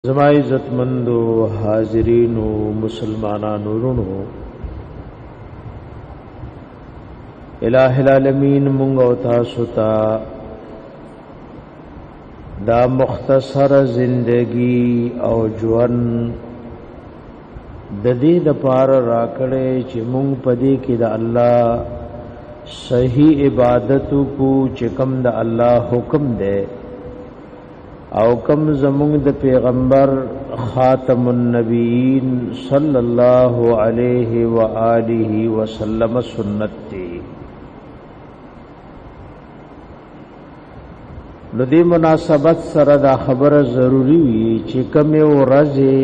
زما عزتمندو حاضرینو مسلمانانو ورونو الہ العالمین مونږ او تاسو ته دا مختصر زندگی او ژوند د دې د پار راکړې چې مونږ پدې کې د الله صحیح عبادت کو چې کوم د الله حکم دی او کم زمونږ د پیغمبر خاتم النبیین صلی الله علیه و آله وسلم سنت دی نو دې مناسبت سره دا خبره ضروری وي چې کوم ورځې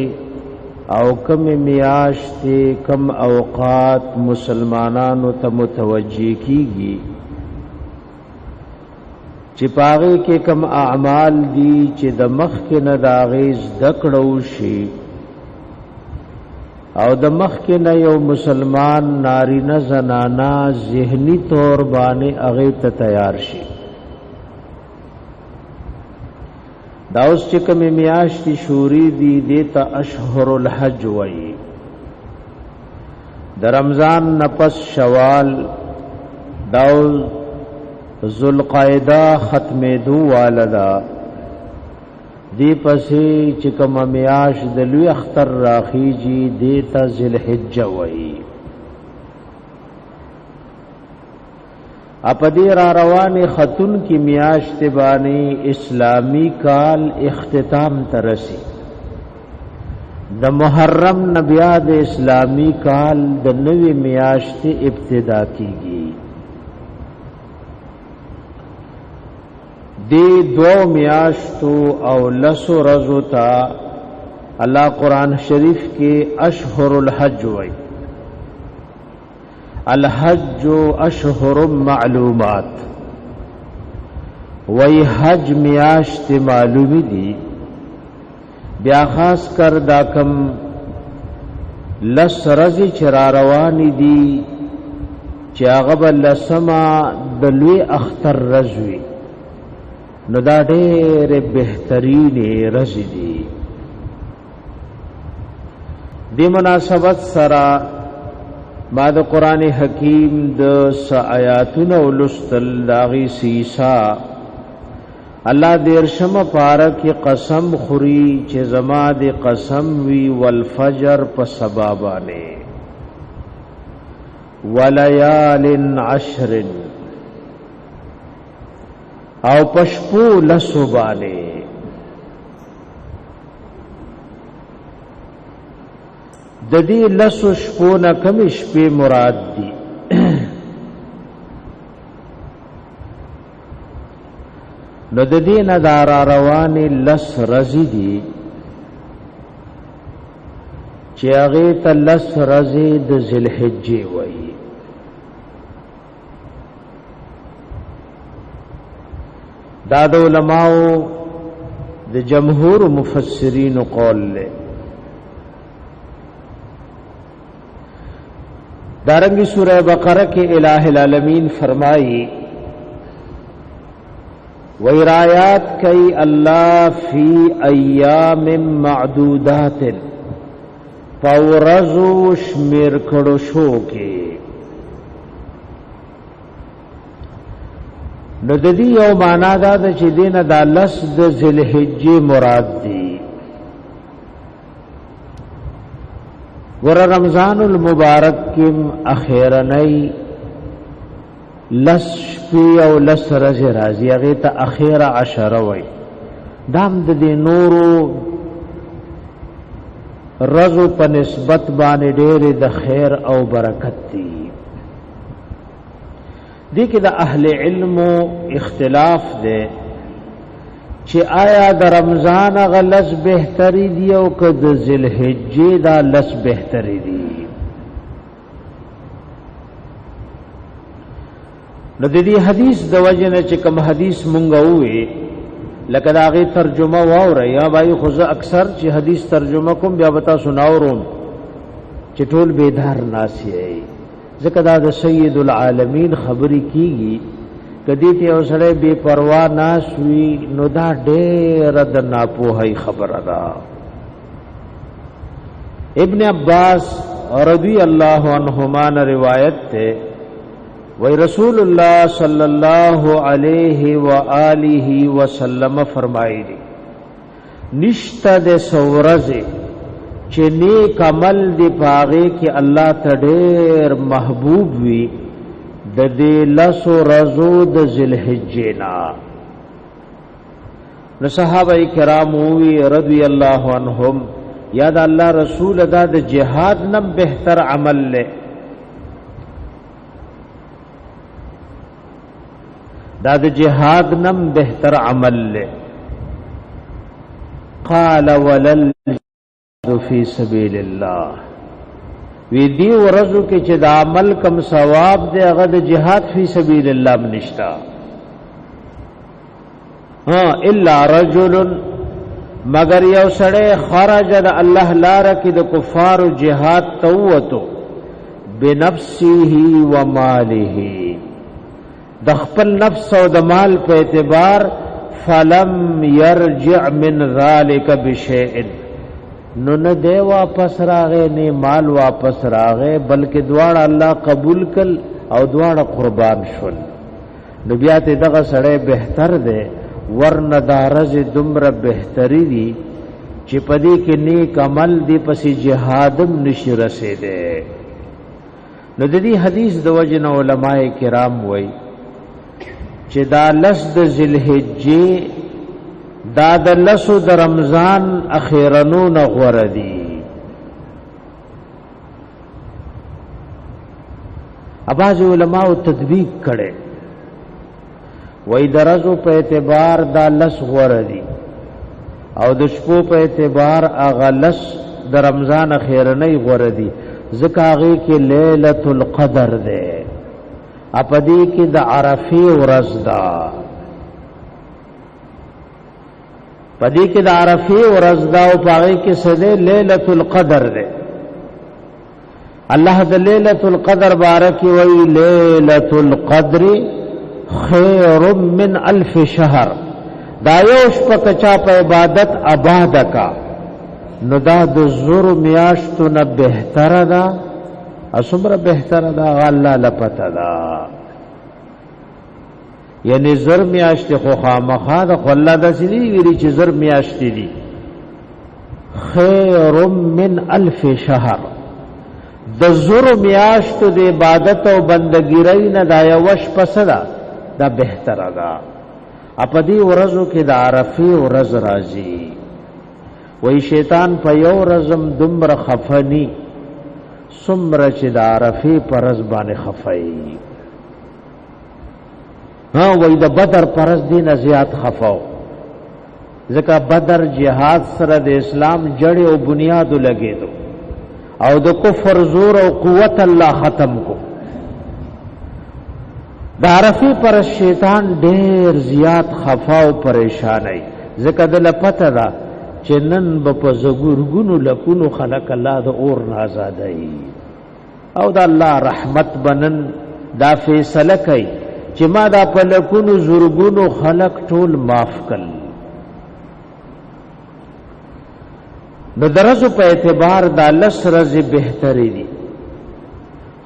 او کوم میاشتې کم اوقات مسلمانانو ته متوجه کیږي چې پاغه کې کم اعمال دي چې د مخ کې نه داغیز دکړو شي او د مخ کې نه یو مسلمان نارینه زنانا ذهنی طور باندې هغه ته تیار شي دا اوس چې کوم میاشتې شوري دي دیتا اشهر الحج وایي د رمضان نفس شوال داو ذوالقعدہ ختم دو والدا دی پسې چې کوم میاش د لوی اختر راخیږي دیتا ذوالحجه وایي اپدی را روان خاتون کی میاش تبانی اسلامی کال اختتام ترسی د محرم نبیا د اسلامی کال د نوی میاش ته ابتدا کیږي دی دو میاشتو او لسو رزو تا اللہ قرآن شریف کے اشہر الحج وی الحج اشہر معلومات وی حج میاشت معلومی دی بیا خاص کر دا کم لس رزی چراروانی دی چاغب لسما دلوی اختر رزوی نو دا ډېر بهترین رزق دی د مناسبت سره ما د قران حکیم د آیاتونو ولستل داغي سیسا الله دیرشم پاره کې قسم خوري چې زما د قسم وی والفجر په سبابانه وليال عشر او پشپو لسو بانے ددی لسو شپو نا کم شپی مراد دی نو ددی ندارا روانی لس رزی دی چی اغیت لس رزی د ذوالحجې وئی دا د علماء د جمهور مفسرین قول له دارنګي سورہ بقرہ کې الہ العالمین فرمائی وَإِرَایَاتْ کئی اللہ فی ایام معدودات پورزو شمیر کړو شو کې نو د دې یو معنا دا چې دین د لس د ذوالحجې مراد دی ور رمضان المبارک کې اخیرنی لس شپې او لس ورځې راځي هغه ته اخیره عشره وای دام د دې نورو رزو په نسبت باندې ډېر د خیر او برکت دی دی کې د اهل علم اختلاف ده چې آیا د رمضان غلس بهتري دی او که د ذوالحجې دا لس بهتري دی نو د دې حدیث د وجه نه چې کوم حدیث مونږ وې لکه دا غي ترجمه واوره یا بای خو اکثر چې حدیث ترجمه کوم بیا بتا سناوروم چې ټول بیدار ناسی ذکر دا د سید العالمین خبرې کیږي کدی ته اوسړې بے پروا ناس وی نو دا ډېر د ناپوهي خبره ده ابن عباس رضی اللہ عنہما نے روایت تے وی رسول اللہ صلی اللہ علیہ وآلہ وسلم فرمائی دی نشتا دے سورزے چه نیک عمل دی پاغے کی اللہ تا دیر محبوب وی د دې لسو رزو د ذوالحجینا نو صحابه کرام وی رضی الله عنهم یا د الله رسول دا د جهاد نم بهتر عمل له دا د جهاد نم بهتر عمل له قال ولل فی سبیل الله وی دی ورځو کې چې د عمل کم ثواب دی هغه د جهاد فی سبیل الله منشتا الا رجل مگر یو سړی خرج د الله لار کې د کفار جهاد توتو بنفسه و ماله د خپل نفس او د مال په اعتبار فلم يرجع من ذلك بشيء نو نه دی واپس راغې نه مال واپس راغې بلکې دواړه الله قبول کړ او دواړه قربان شول نو بیا ته دغه سړی بهتر دی ورنه دارز دمره بهتري دي چې پدې کې نیک عمل دی پسې جهادم نشي رسیدي نو د دې حدیث د وجه نه علماء کرام وایي چې دا لس د ذوالحجې دا د لسو د رمضان اخیرنو نغور دی اباظ علماء تطبیق کړي وای درزو په اعتبار دا لس غور دی او د شپو په اعتبار اغه لس د رمضان اخیرنی غور دی ځکه هغه کې ليله القدر ده اپدی کې د عرفه ورځ ده پدې کې د عرفه ورځ دا او پاره کې سده ليله القدر ده الله د ليله القدر بارک وی ليله القدر خير من 1000 شهر دا یو شپه کچا په عبادت آباد کا نو دا د زور میاشتو نه بهتر ده اسمره بهتر ده الله لپته ده یعنی زر میاشت خو خامخا د الله د سړي ویری چې زر میاشت دي خیر من 1000 شهر د زر میاشت د عبادت او بندګۍ نه دا یو وش پسدا دا بهتر ده اپدی ورځو کې د عرفه ورځ راځي وای شیطان په یو ورځم دمر خفنی سمره چې د عرفه پرز باندې خفای وای د بدر پرز دین زیات خفاو ځکه بدر جهاد سره د اسلام جړې او بنیاد لګېدو او د کفر زور او قوت الله ختم کو د عرفه پر شیطان ډېر زیات خفاو پریشانای ځکه د لپته دا چې نن په زګورګونو لکونو خلق الله د اور نازادای او د الله رحمت بنن دا فیصله کوي چې ما دا په لکونو زورګونو خلق ټول معاف کړ د درجو په اعتبار د لسرز بهتري دي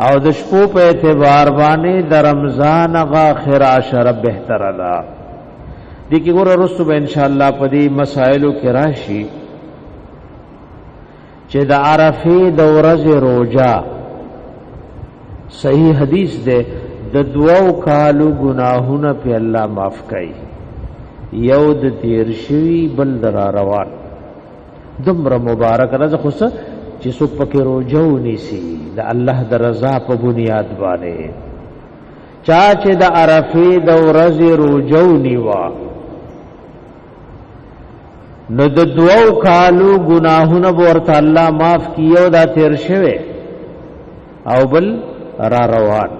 او د شپو په اعتبار باندې د رمضان غا اخر عشره بهتره ده دي کې ګور رسو به ان شاء الله په دې مسائلو کې راشي چې د عرفه د ورځې روزه صحیح حدیث ده د دوو کالو گناهونه په الله معاف کوي یو د تیر شوی بل در روان دمر مبارک رضا خص چې څوک پکې روزه ونیسي د الله د رضا په بنیاد باندې چا چې د عرفه د ورځې روزه ونیوا نو د دوو کالو گناهونه ورته الله معاف کیو دا تیر شوی او بل را روان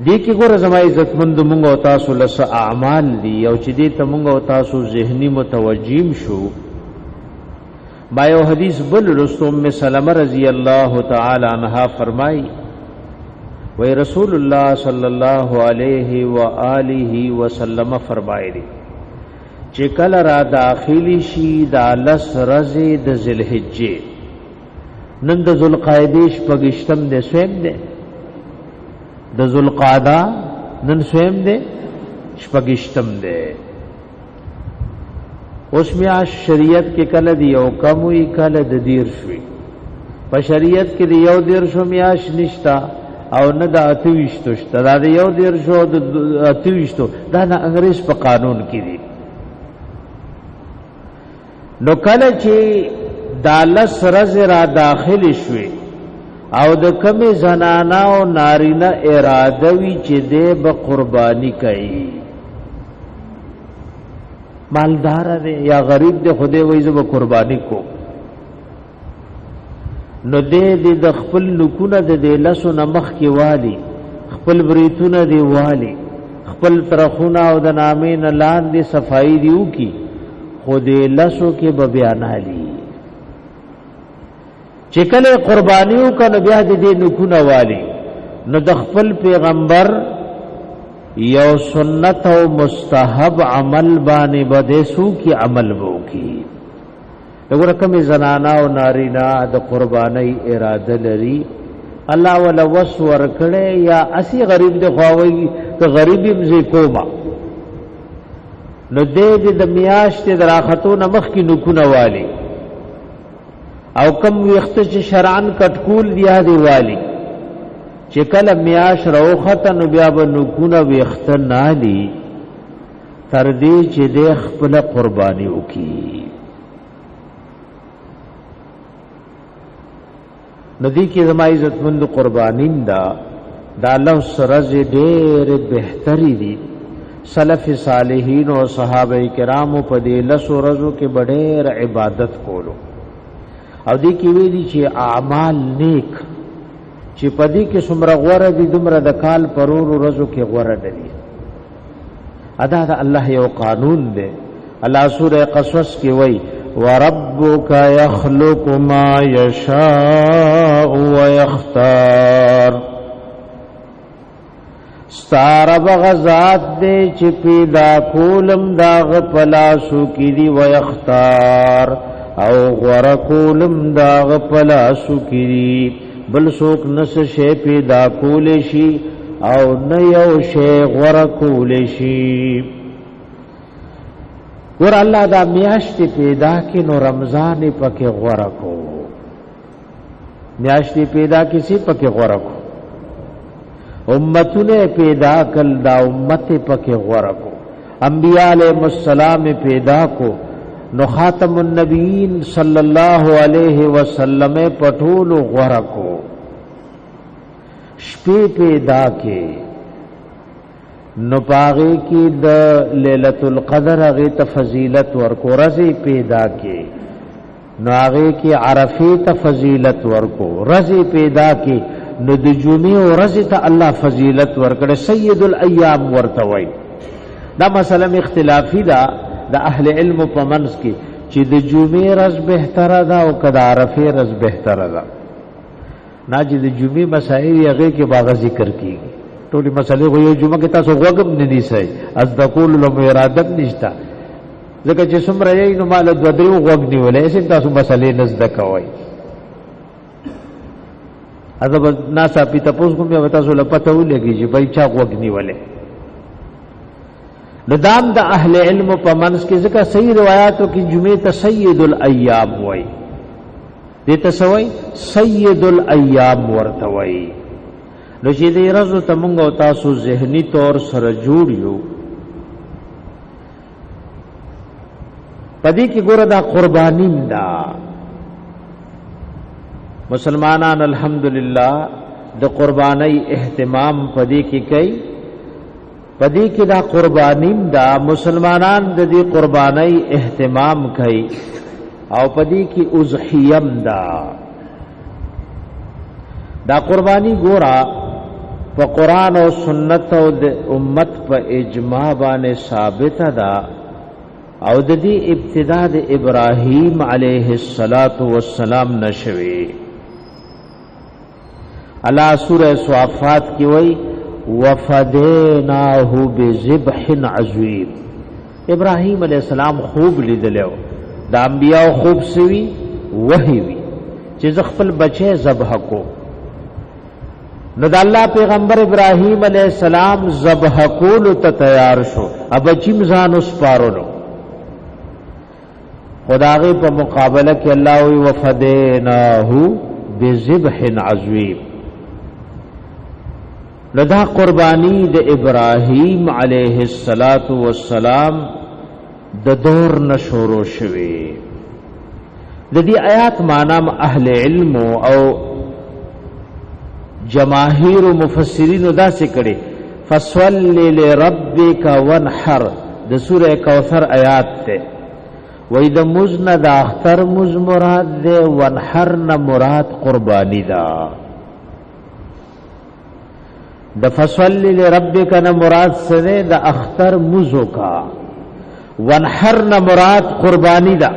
دی کی ګور زما عزت مند مونږ او تاسو لس اعمال دی او چې دې ته مونږ او تاسو ذهنی متوجیم شو ما یو حدیث بل رسول ام سلمہ رضی اللہ تعالی عنہا فرمائی وی رسول اللہ صلی اللہ علیہ وآلہ وسلم فرمائے دی چې کله را داخلي شي دا لس ورځې د ذوالحجې نن د ذوالقعدې شپږشتم دی سویم دی د ذوالقعده نن سویم دی شپږشتم دی اوس میاشت شریعت کې کله دی یو کم وي کله د 13 وي په شریعت کې دی یو 13 میاشت نشتا او نه د 28 شته دا د یو 13 د 28 دا د انګریز په قانون کې دی نو کله چې دا لس ورځې را داخل شوي او د کمې زنانا او نارینه اراده وي چې دی به قرباني کوي مالدار دی یا غریب دی خدای وایي زه به قرباني کوم نو دې د خپل لکونه د لسو نمخ کې والی خپل بریتونه دی والی خپل ترخونه او د نامې نه لاندې صفائی دیو کی خو دې لسو کې به بیانالي چې کله قربانیو کنه بیا دې لکونه والی نو د خپل پیغمبر یو سنت او مستحب عمل باندې بده سو کی عمل وو کی دغه کومه زنانا او نارینا د قرباني اراده لري الله ولا وس ورکړي یا اسی غریب د خواوي که غریبي مزي کوما نو دې د میاشت دراختو نمخ کی نکونه والی او کم وخت چې شرعن کټکول بیا دی والی چې کله میاش روخته نو بیا به نکونه وخت نالي تر دې چې د خپل قرباني وکي ندی کی زما عزت مند قربانین دا الله سره ډېر بهتري دي سلف صالحین او صحابه کرامو په دې لسو ورځو کې ډېر عبادت کولو او دې کې ویلي چې اعمال نیک چې په دې کې څومره غوړه دي دومره د کال پرور ورځو کې غوړه دي ادا دا الله یو قانون دی الله سوره قصص کې وایي وربك يخلق ما يشاء ويختار ستار بغزات دے چی پیدا کولم داغ پلاسو کی دی ويختار او غور کولم داغ پلاسو کی دی بل سوک نس شے پیدا کولشی او نیو شے غور کولشی ور الله دا میاشت پیدا کی نو رمضان پکې غوړه کو میاشت پیدا کسی پکې غوړه کو امتونه پیدا کل دا امت پکې غوړه کو انبیاء علیہ السلام پیدا کو نو خاتم النبیین صلی اللہ علیہ وسلم پټول غوړه کو شپې پیدا کې نو پاغی کی د لیلۃ القدر هغه ته فضیلت ورکو رضی پیدا کی نو هغه کی عرفی ته فضیلت ورکو رضی پیدا کی نو د جمعې او رضی ته الله فضیلت ورکړي سید الایام ورتوي دا مسله اختلافی دا د اهل علم په منځ کې چې د جمعې رض بهتره ده او کدا عرفی رض بهتره ده ناجی د جمعې مسائل هغه کې باغ ذکر کیږي ټولې مسلې خو یو جمعه کې تاسو غوږم نه نیسئ از د کول له ارادت نشته ځکه چې څومره یې نو مال د درو غوږ نیولې اسې تاسو مسلې نزد کوي اذب ناسا پی تاسو کوم یو تاسو له پته ولګي چې بای چا غوږ نیولې ندام د اهل علم په منځ کې ځکه صحیح روایتو کې جمعه ته سید الایام وای دې ته سوي سید الایام ورته وای نو چې دې ورځو ته موږ او تاسو ذهني طور سره جوړ یو پدې کې ګوره دا قرباني دا مسلمانان الحمدللہ د قربانی اهتمام پدې کې کوي پدې کې دا قربانی دا مسلمانان د دې قربانی اهتمام کوي او پدې کې اضحیم دا قربانی ګوره په قران او سنت او د امت په اجماع باندې ثابت ده او د دې ابتدا د ابراهیم علیه السلام نشوي الله سوره صافات کی وای وفدیناه بذبح عظیم ابراهیم علیہ السلام خوب لیدلو د انبیاء خوب سوی وحی وی چې خپل بچی ذبح کو نو د الله پیغمبر ابراهیم علیہ السلام ذبح کول ته تیار شو اب بچیم ځان اوس پارولو خدای په مقابله کې الله وی وفدیناه بذبح عظیم لدا قربانی د ابراهیم علیہ الصلات والسلام د دور نشورو شوی د دې آیات معنا اهل علم او جماهیر مفسرین دا څه کړي فصل لربک وانحر د سوره کوثر آیات ته وې د مزن د اختر مز مراد ده وانحر نه مراد قربانی دا د فصل لربک نه مراد سره د اختر مزو کا وانحر نه مراد قربانی دا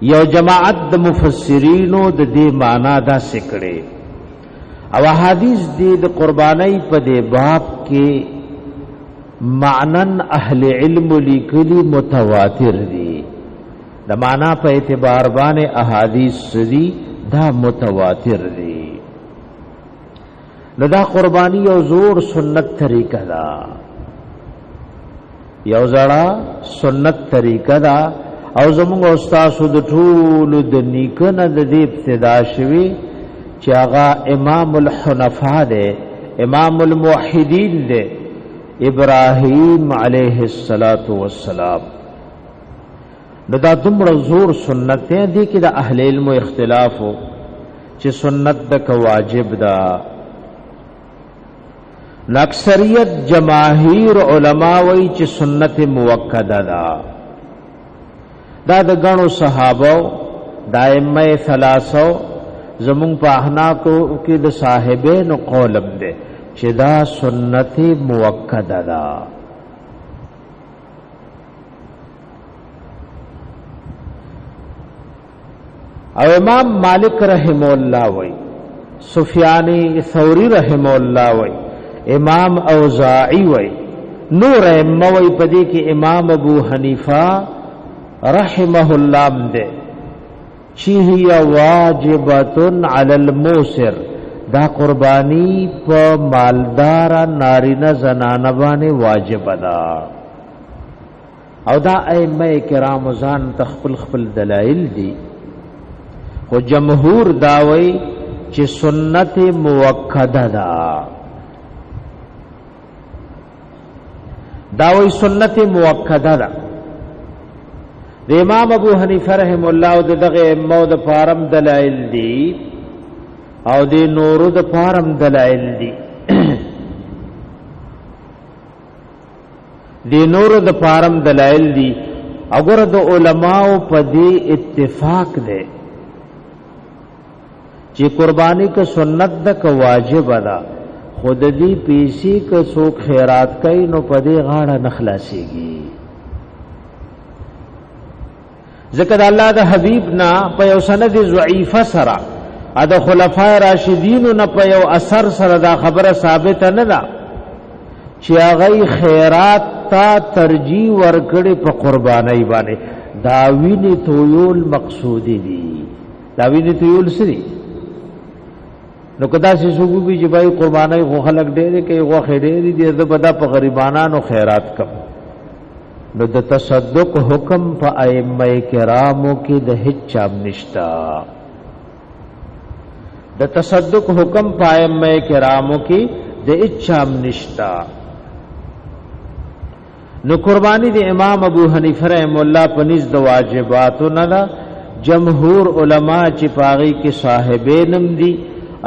یو جماعت د مفسرینو د دې معنا دا سکړي او حدیث دې د قربانی په دې باب کې معنن اهل علم لیکلي متواتر دي د معنا په اعتبار باندې احادیث دي دا متواتر دي نو دا قربانی یو زور سنت طریقه دا یو زړه سنت طریقه دا او زموږ استاد د ټول د نیکنه د دې ابتدا شوی چې هغه امام الحنفاء ده امام الموحدین ده ابراهیم علیه الصلاۃ والسلام دا دومره زور سنت دی کې د اهل علم اختلاف چې سنت د واجب ده اکثریت جماهیر علما وی چې سنت موکده ده دا د غنو صحابه دائمه ثلاثه زمون په احناف کې د صاحبین قولم ده چې دا سنت موکده ده او امام مالک رحم الله وی سفیانی ثوری رحم الله وی امام اوزاعی وی نور ائمه وی پدې کې امام ابو حنیفه رحمه الله دے چی ہی واجبتن علی الموسر دا قربانی پا مالدار نارینه زنانه باندې واجب دا او دا ائمه کرام ځان تخپل خپل دلائل دی خو جمهور داوی چې سنت موکده دا داوی سنت موکده دا د امام ابو حنیفه رحم الله او دغه امو د فارم دلائل دي او د نورو د فارم دلائل دي د نورو د فارم دلائل دي اگر د علماء په دې اتفاق ده چې قربانی کا سنت د کا واجب ده خود دې پیسې کا سو خیرات کوي نو په دې غاړه نخلاصيږي ذکر الله د حبیب نا په یو سند ضعیفه سره د خلفای راشدین نه په یو اثر سره دا خبره ثابت نه ده چې هغه خیرات تا ترجیح ورکړي په قربانای باندې دا ویني تویول مقصودی دي دا ویني تویول سری نو کدا چې سوګو چې بای قربانای خو خلق ډېر کې غو خېډېری دي د بدا په غریبانو خیرات کم نو د تصدق حکم په ائمه کرامو کې د هیڅ چام نشتا د تصدق حکم په ائمه کرامو کې د هیڅ چام نشتا نو قربانی د امام ابو حنیفه رحم الله پنځ د واجباتو نه دا جمهور علما چې پاغي کې صاحبینم دي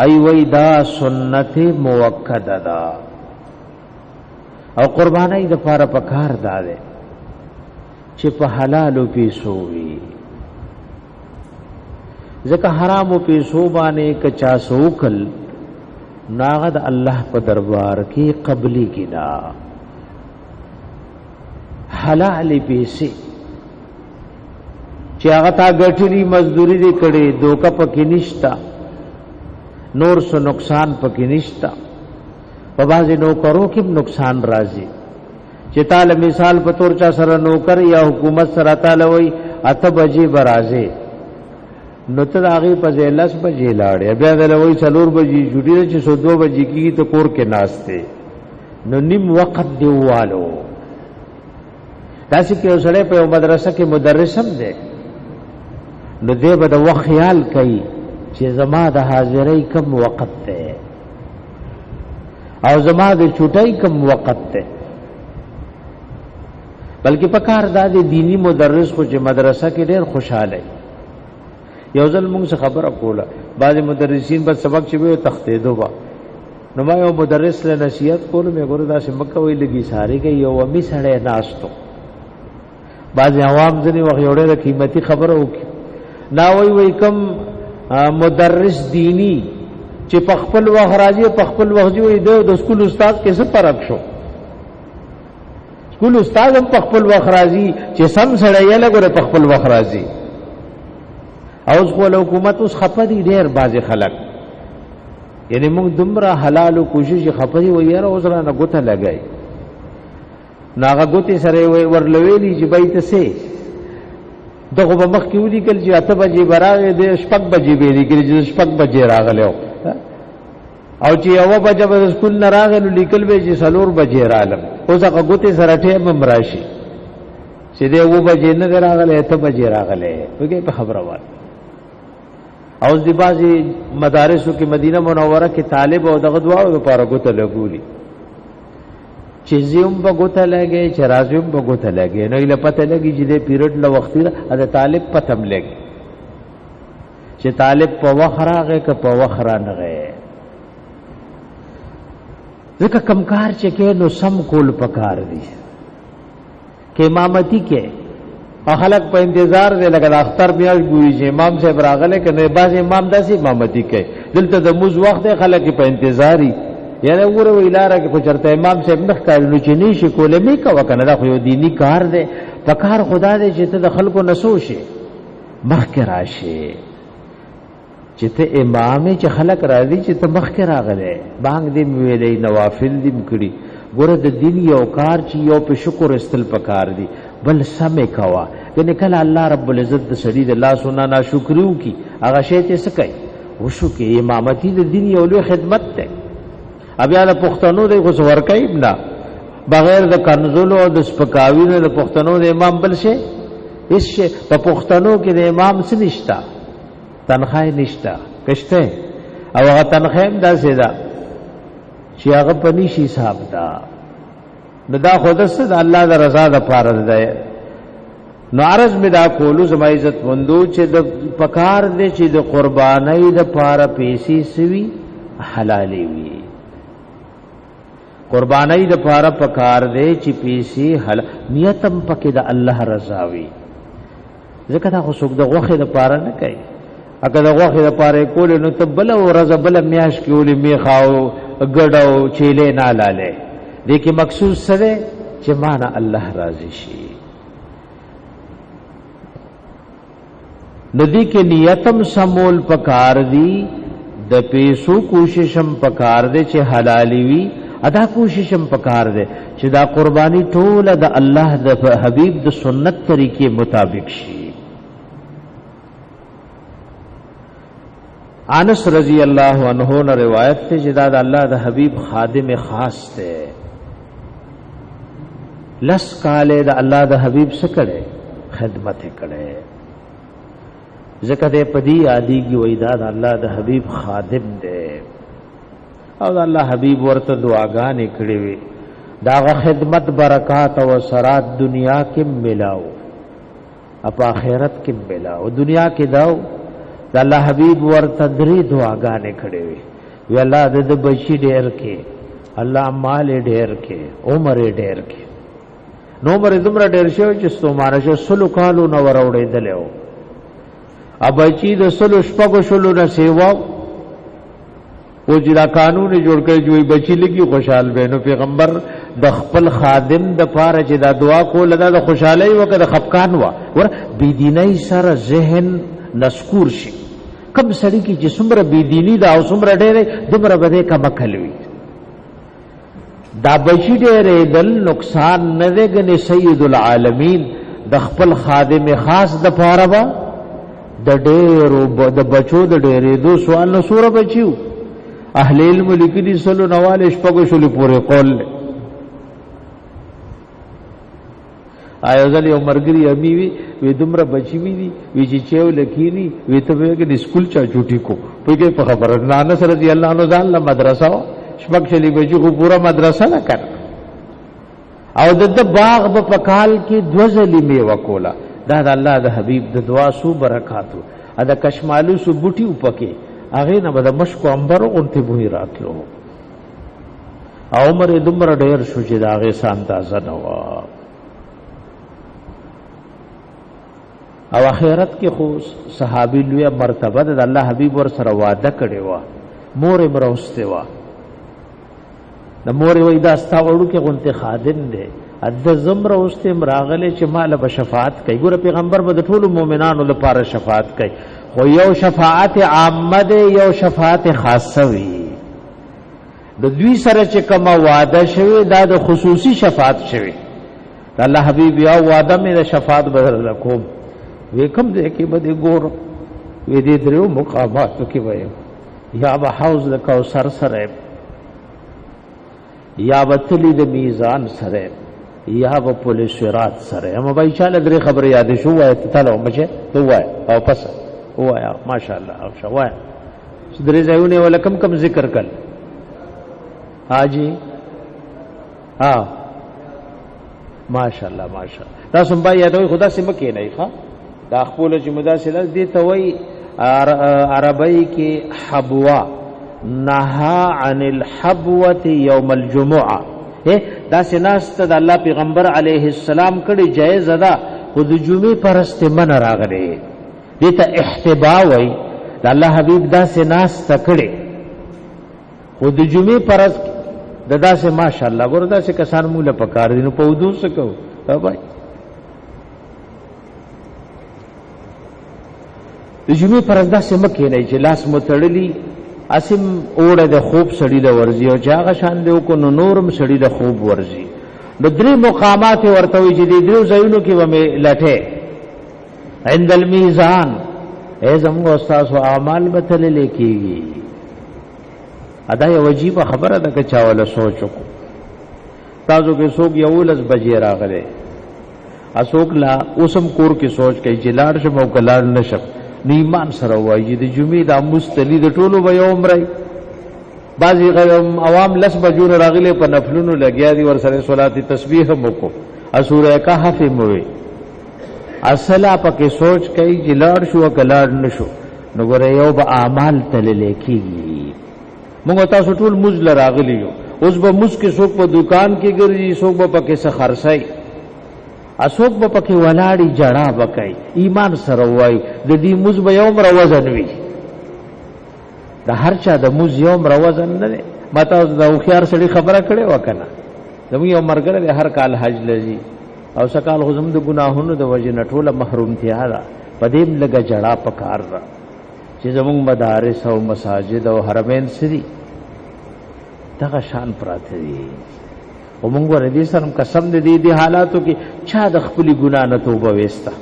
ای وی دا سنت موکده دا او قربانی د پاره پکار داله چې په حلالو پیسو وي ځکه حرامو پیسو باندې کچا سوکل ناغد الله په دربار کې قبلي کنا حلال پیسې چې هغه تا ګټلي مزدوري دې کړي دوکه پکې نشتا نور سو نقصان پکې نشتا په بازي نو کرو کې نقصان راځي چې تعالی مثال په تور چا سره نوکر یا حکومت سره تعالی وای اته بجې برازه نو ته هغه په 10 بجې لاړې بیا دلوي 4 بجې جوړې چې 2 بجې کیږي ته کور کې ناشته نو نیم وخت دیوالو تاسو کې اوسړې په مدرسه کې مدرس هم دی نو دې به د وخت خیال کوي چې زما د حاضرۍ کم وخت ده او زما د چټای کم وخت ده بلکې په کار د دینی مدرس خو چې مدرسه کې ډېر خوشاله یو ځل موږ خبره کوله بعض مدرسین په سبق چې وي تختې دوبا نو ما یو مدرس له نصیحت کول مې ګوره دا سمکه وی لګي ساری کې یو ومي سړی ناشتو بعض عوام ځنی وخت یو ډېر قیمتي خبره وکړي نا وی کم مدرس دینی چې په خپل وخت راځي په خپل وخت وي د سکول استاد کې څه فرق شو سکول استاد هم په خپل وخت راځي چې سم سړی یې لګره په خپل وخت راځي او خپل حکومت اوس خپدي ډېر بازي خلک یعنی موږ دومره حلال کوشش خپدي وایره اوس را نه ګوته لګای ناغه ګوته سره ورلويلی چې بایته سي دغه په مخ کې ودی کل چې 8 بجې براغه د شپږ بجې به لیکل چې شپږ بجې راغلو او چې یو بجې په سکول نه راغلو لیکل به چې 4 بجې رالم اوس هغه ګوته سره ټیم مراشي چې د 2 بجې نه راغله 8 بجې راغله وګي په خبره وای او د بازي مدارسو کې مدینه منوره کې طالب او دغه دعا لپاره ګوته لګولي چې زیوم په ګوته لګي چې راځوم په ګوته لګي نو له پته لګي چې د پیریډ له وخت د طالب پتم لګي چې طالب په وخراغه که په وخرا نه غي ځکه کمکار چې کې نو سم کول پکار دي کې امامتي کې خلق په انتظار دی لکه د اختر میاش ګوري چې امام صاحب راغله کنه باز امام داسې امامتي کوي دلته د موز وخت خلک په انتظاري یعنی وګوره ویلاره کې په چرته امام صاحب نخ کارونه چې نشي کوله می کا وکنه دا خو یو دینی کار دی په کار خدا دې چې ته د خلکو نسو شي مخ کې راشي چې ته امام چې خلک راځي چې ته مخ کې راغله بانګ دې ویلې نوافل دې کړی ګوره د دین یو کار چې یو په شکر استل پکار دی بل سمې کوا کنه کله الله رب العزت د سړي د الله سنا ناشکریو کی هغه شی ته سکي وشو کې امامتي د دین یو لوی خدمت ده بیا د پښتنو د غوس ورکای نه بغیر د کنزلو او د سپکاوی نه د پښتنو د امام بل شي هیڅ شي په پښتنو کې د امام څه نشتا تنخواه نشتا کشته او هغه تنخواه هم داسې ده چې هغه پنيشي صاحب دا نو دا خودسته د الله د رضا د پاره ده نو عرض می دا کولو زما عزت مندو چې د پکار دې چې د قربانۍ د پاره پیسې سوي حلالي وي قربانۍ د پاره پکار دې چې پیسې حل نیتم پکې د الله رضا وي ځکه دا خو څوک د غوخه د پاره نه کوي اګه د غوخه د پاره کول نو تبل او رضا بل میاش کولې می خاو ګډاو چيله نه لاله دې کې مقصود سره چې معنا الله راضي شي ندی کې نیتم سمول پکار دی د پیسو کوششم پکار دی چې حلالي وي ادا کوششم پکار دی چې دا قرباني ټول د الله د حبيب د سنت طریقې مطابق شي انس رضی الله عنه نے روایت ته چې دا د الله د حبيب خادم خاص ته لس کاله د الله د حبيب سره خدمت کړي ذکر دې پدی عادی کی وېدا د الله د حبيب خادم دی او د الله حبيب ورته دعاګانې کړې وي دا خدمت برکات او سرات دنیا کې ملاو اپ آخرت کې ملاو دنیا کې داو د الله حبيب ورته درې دعاګانې کړې وي وی الله د بچی ډېر کې الله مال ډېر کې عمر ډېر کې نو عمر دمر ډېر شو چې ستومانه شو سلو کالو نو وروړې دلو ابچی د سلو شپږو شلو نه سیوا او جدا قانون جوړ کړي جوړي بچی لګي خوشحال بینو پیغمبر د خپل خادم د پاره چې دا دعا کول دا د خوشحالي وکړه د خفقان وا ور بيدینۍ سره ذهن نسکور شي کم سړی کی چې څومره بيدینی دا او څومره ډېرې دومره بده کما کلوي دا بچی ډېرې دل نقصان نه دی ګنې سید العالمین د خپل خادم خاص د پاره به د ډېرو د بچو د ډېرېدو سوال نه سوره بچیو اهل علم لیکلي سلو نوال شپږو شلو پورې قول آیا ځل یو مرګري امی وی دومره بچی وی دي وی چې چیو لکینی وی ته وګړي سکول چا چوټي کو په کې په خبره انس رضی الله عنه ځان له مدرسه شپږ شلی بچی کو پورا مدرسه نه کړ او د باغ په پکال کې دوزلی میوه کولا دا د الله د حبیب د دعا سو برکاتو ا د کشمالو سو بوټي وپکې هغه نه بد مشکو انبر اونته بوې راتلو او عمر دومره ډېر شو چې دا هغه سان تازه نه و او اخرت کې خو صحابي لوی مرتبه د الله حبيب ور سره وعده کړی و مور مروسته و د مور وې دا استاوړو کې غونته خادم دی د زمره اوسته مراغله چې مال به شفاعت کوي ګور پیغمبر به د ټولو مؤمنانو لپاره شفاعت کوي خو یو شفاعت عامه ده یو شفاعت خاصه وي د دوی سره چې کوم وعده شوی دا د خصوصي شفاعت شوی الله حبيب یا وعده مې د شفاعت بدل کوم وکم دې کې بده ګور وې دې درو مقاماتو کې وایي یا به حوض د کوثر سره یا وتلی د میزان سره یا به پولیس صراط سره هم به چاله درې خبره یاد شو وای ته تلو مچه تو وای او پس وای ماشاءالله او شوای درې ځایونه ولکم کم ذکر کړ حاجی ها ماشاءالله ماشاءالله تاسو به یادوي خدا سم کې نه ښا دا خپل جمدا سره دي ته وای عربی کې حبوا نها عن الحبوه یوم الجمعه دا سناست د الله پیغمبر علیه السلام کړي جایز ده خود جمعې پرسته من راغلي دې ته احتبا وای د الله حبیب دا سناست کړي خود جمعې پرس ددا سے ماشاءالله ګوردا سے کسان مولا پکار دي نو پودو سکو بھائی د جمعې پرس دا سے مکه نه چې لاس متړلی اسم اوړه د خوب سړی د ورزي او چاغه شان دی کو نورم سړی د خوب ورزي د درې مقامات ورته وي چې د درو ځایونو کې ومه لټه عند المیزان ای زموږ استاد او اعمال بتل لیکيږي ادا یو عجیب خبره ده چې چاوله سوچو تاسو کې څوک یو لس بجې راغله اسوک لا اوسم کور کې سوچ کوي چې لاړ شم او کلاړ نشم نیمان سره وایي د جمعې د مستلی د ټولو به یو عمره بعضی عوام لس بجو راغله په نفلونو لګیا دي ور سره صلات تسبیح مکو سوره کهف موي اصله پکې سوچ کوي چې لاړ شو کلاړ نشو نو ګره یو به اعمال تل لیکيږي موږ تاسو ټول مزل راغلی یو اوس به مس کې څوک په دکان کې ګرځي څوک به پکې سخرسای اسوک به پکې ولاړی جړه وکای ایمان سره وای د دې مز به یوم روزن وی د هر چا د مز یوم روزن نه ماته د خيار سړي خبره کړي وکنه زمو یو مرګره هر کال حج لذي او سکال غزم د ګناهونو د وجه نټوله محروم تیا را پدیم لګه جړه پکار را چې زموږ مدارس او مساجد او حرمین سری دغه شان پراته دي او موږ ور دي سره قسم دې حالاتو کې چا د خپل ګنا نه توبه وستا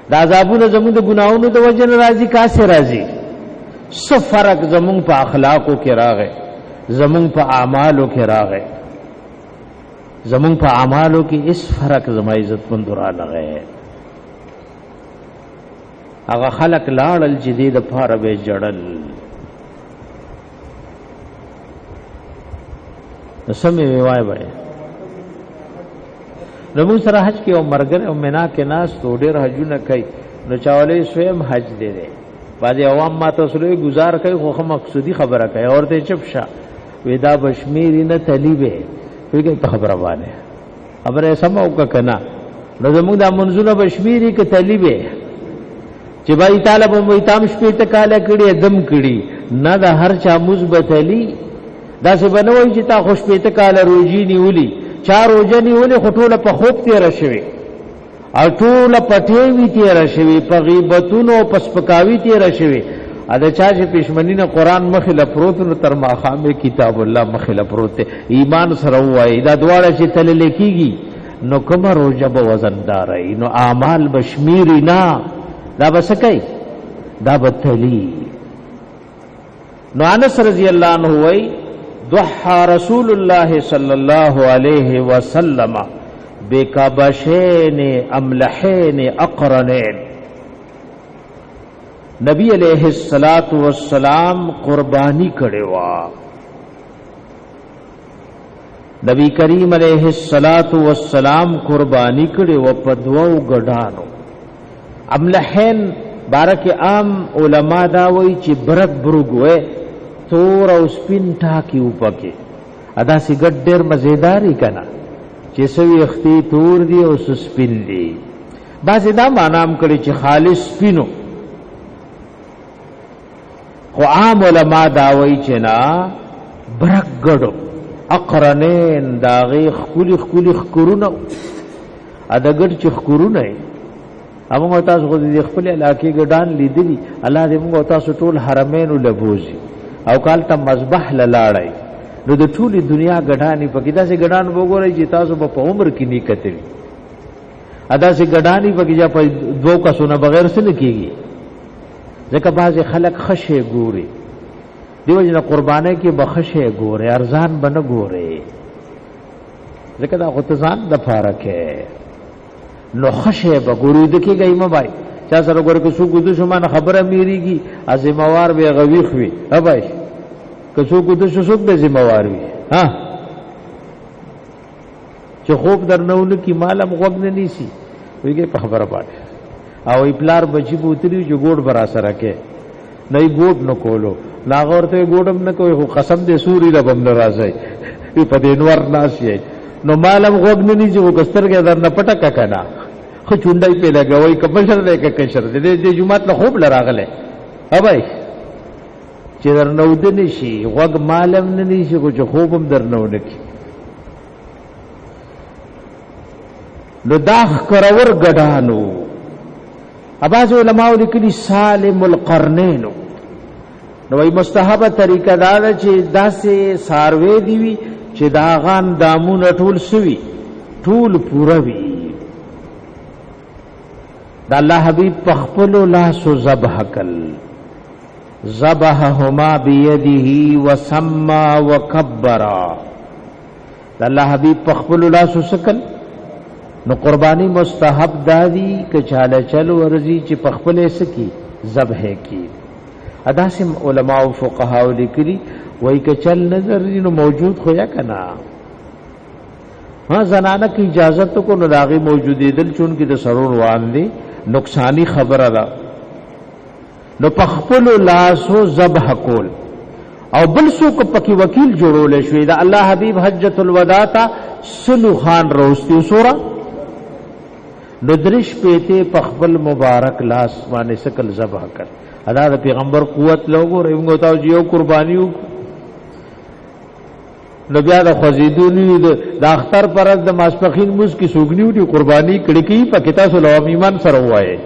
دا عذابونه زموږ د ګناونو د وجه راضي کا سه راضي څه فرق زموږ په اخلاقو کې راغی زموږ په اعمالو کې راغی زموږ په اعمالو کې اس فرق زما عزت مند را لغه هغه خلق لاړل جدید پاره به جړل سمې وای وای نو سره حج کې او مرګره او مینا کې ناس تو ډېر حجونه کوي نو چاولې سویم حج دې دې بعضي عوام ما ته سره گزار کوي خو مقصودی خبره کوي اور ته چپ شه ودا بشمیری نه تلیبه ویګه په خبره باندې خبره سمو کنا نو زموږ د منزله بشمیری کې تلیبه چې بای طالب مو ایتام شپې ته کاله کړي دم کړي نه د هر چا مثبت علی دا څه بنوي چې تا خوش پېته کال روزي نیولي چار روزه نیولي خټوله په خوب تیر شوی او ټوله پټي وی تیر شوی په غیبتونو پسپکاوي تیر شوی ادا چا چې پښمنی نه قران مخله پروت نو تر ماخامه کتاب الله مخله پروت ایمان سره وای دا دواړه چې تل لیکيږي نو کوم روزه به وزندار نو اعمال بشمیری نا دا بسکای دا بتلی نو انس رضی اللہ عنہ وای ضحى رسول الله صلی اللہ علیہ وسلم بکبشین املحین اقرنین نبی علیہ الصلات والسلام قربانی کړي وا نبی کریم علیہ الصلات والسلام قربانی کړي و په دوو غډانو املحین بارک عام علما دا وای چې برک برګوي تور او سپین ټاکی وپکه ادا سی ګډ ډېر مزیداری کنا چې سوي اختی تور دی او سپین دی بعض دا معنام کړي چې خالص سپینو خو عام علما دا وای چې نا برک ګډو اقرنین داغه خولي خولي خکرونه ادا ګډ چې خکرونه امو تاسو خو دې خپل علاقې ګډان لیدلی الله دې موږ تاسو ټول حرمین لبوزي او کال ته مذبح لاړای نو د ټولي دنیا ګډانی په کدا سي ګډان وګورئ چې تاسو په عمر کې نه کتلی ادا سي ګډانی په کدا په دوه کسونه بغیر څه نه کیږي ځکه بعض خلک خشه ګوري دیو جن قربانه کې بخشه ګوره ارزان بنه ګوره ځکه دا غتزان د فارکه نو خشه بګوري د کې گئی مبای چا سره ګور کو سو ګدو شمانه خبره میریږي ازموار به غویخ وي هبای که سو ګدو شو به ذمہوار وي ها چې خوب درنول کی مالم غوګ نه نیسی ویګه په خبره پات او ایپلار بچی بوتری جو ګوډ برا سره کې نه ګوډ نو کولو لاغور ته ګوډم نه کوي خو قسم دې سوري ربم ناراضي په دې انور ناشي نو مالم غوګ نه نیږي وګستر کې در نه پټه کنا خو چونډای په لګوي کبشر دې کې کشر دې جمعات له خوب لراغله هبای چې درنو دې نشي غوګ مالم نه نشي خو چې خوبم درنو نکی نو داخ کرور غډانو اباظ علماء لیکلي سالم القرنین نو وی مستحبه طریقه دا چې داسې ساروي دی وی چې داغان دامون ټول سوي ټول پورا وی دا الله حبیب پخپل لاس ذبح کل ذبحهما بيده وسما وكبر دا الله حبیب پخپل لاس سکل نو قربانی مستحب دادی کہ چاله چلو ورزی چې پخپل سکی ذبح کی ادا سم علماء او فقها لیکلی وای که چل نظر نو موجود خویا کنا ها زنانه کی اجازه کو نو داغي موجودی دل چون کی د سرور وان دی نقصانی خبره ده نو پخپل لاسو ذبح کول او بل څوک پکې وکیل جوړول شوی دا الله حبیب حجۃ الوداع تا سلو خان روستي سورا ندرش پیته پخپل مبارک لاس باندې سکل ذبح کړ ادا د پیغمبر قوت لوګو رنګو تاو جیو قربانیو نو بیا د خوځیدونی د اختر پرز د ماسپخین موس کی سوګنیو دی قربانی کړي کی په کتا سو لو ایمان سره وای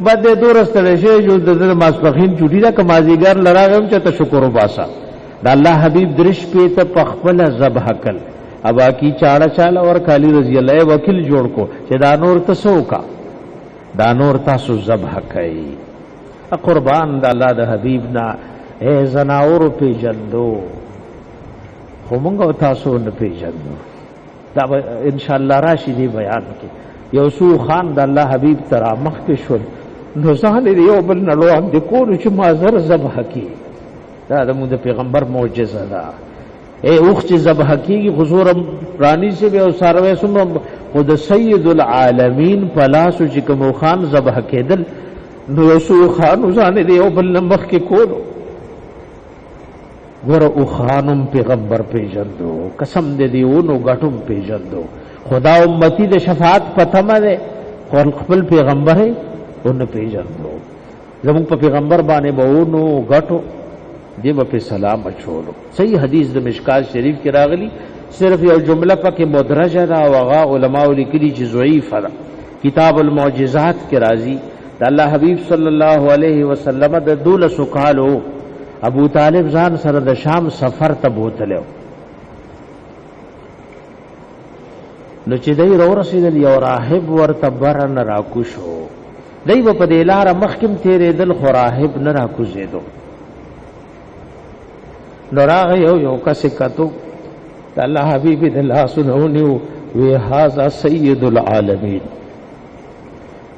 بعد د دورسته شی جو د ماسپخین چوټی دا کمازیګر لراغم چې ته شکر وباسا د الله حبیب درش په ته پخپل ذبح کل ابا کی چاړه چاله اور کالی رضی الله وکیل جوړ کو چې دا نور تسو کا دا نور تاسو ذبح کای قربان د الله د حبیب نا اے زناور په جندو خو مونږ تاسو نه پیژنو دا ان شاء الله راشي دی بیان کې یوسو خان د الله حبیب ترا مخ کې شول نو ځان یې یو بل نړو هم د کور چې مازر ذبح کی دا د موږ پیغمبر معجزه ده اے اوخ چې ذبح کیږي حضور رانی سے به او سروي سم خود سید العالمین پلاسو چې کوم خان ذبح کېدل نو یوسو خان ځان یې یو بل مخ کې کولو ګور او خانم پیغمبر پیژندو قسم دې دیونو غټم پیژندو خدا امتی د شفاعت پتمه ده خپل پیغمبر ہے ان پیژندو زمون په پیغمبر باندې بهونو غټو دی په سلام اچولو صحیح حدیث د مشکات شریف کې راغلی صرف یو جمله پکې مدرجه ده او هغه علماء لیکلي چې ضعیف ده کتاب المعجزات کې راځي د الله حبیب صلی الله علیه وسلم د 12 کالو ابو طالب ځان سره د شام سفر ته بوتلو نو چې دای رو رسیدل یو راهب ورته برن راکو شو دای په دې لار مخکم تیرې دل خو راهب نه راکو زیدو نو راغ یو کس کتو الله حبیب د الله سنونیو وی هاذا سید العالمین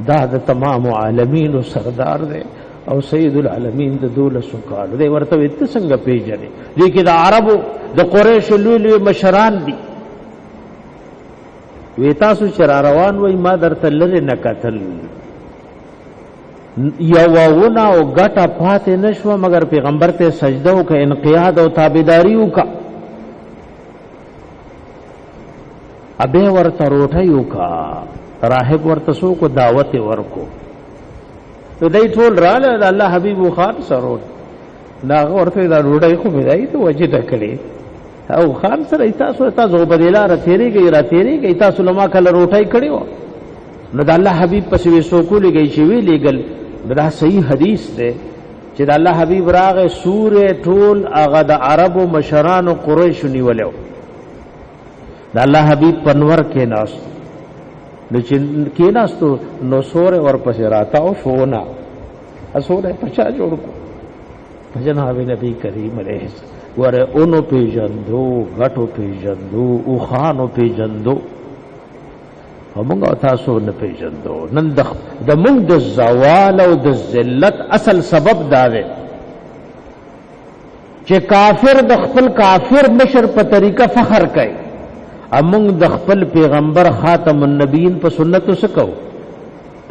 دا د تمام عالمین سردار دی او سید العالمین د 12 کال دی ورته وت څنګه پیژنې لیکي د عربو د قریش لوی مشران دي وی تاسو چر روان وای ما درته لری نه قتل یوونه او غټه پاتې نشو مگر پیغمبر ته سجده او ک انقیاد او تابعداري وکا ابه ورته روټي وکا راهب ورته سو کو دعوت ورکو نو دای ټول رااله الله حبیب خان سره دا ورته دا روټي خو بدای ته وجه ټکړي او خان سره تاسو بدلا را تیریږي تاسو لما کله روټي کړیو نو د الله حبیب پسې وسو کو لګی شي وی لګل دا صحیح حدیث ده چې د الله حبیب راغه سوره ټول هغه د عربو مشران او قریش نیولو د الله حبیب پنور کې ناس نو چې کې ناس ته نو سوره ور پسې راتا او شونا اسوره پچا جوړ کو جناب نبی کریم علیه ور اونو پیجندو غټو پیجندو او خانو پیجندو همغه تاسو نه پیژندو نن د موږ د زوال او د ذلت اصل سبب دا دی چې کافر د خپل کافر مشر په طریقه فخر کوي امون د خپل پیغمبر خاتم النبیین په سنت وسکو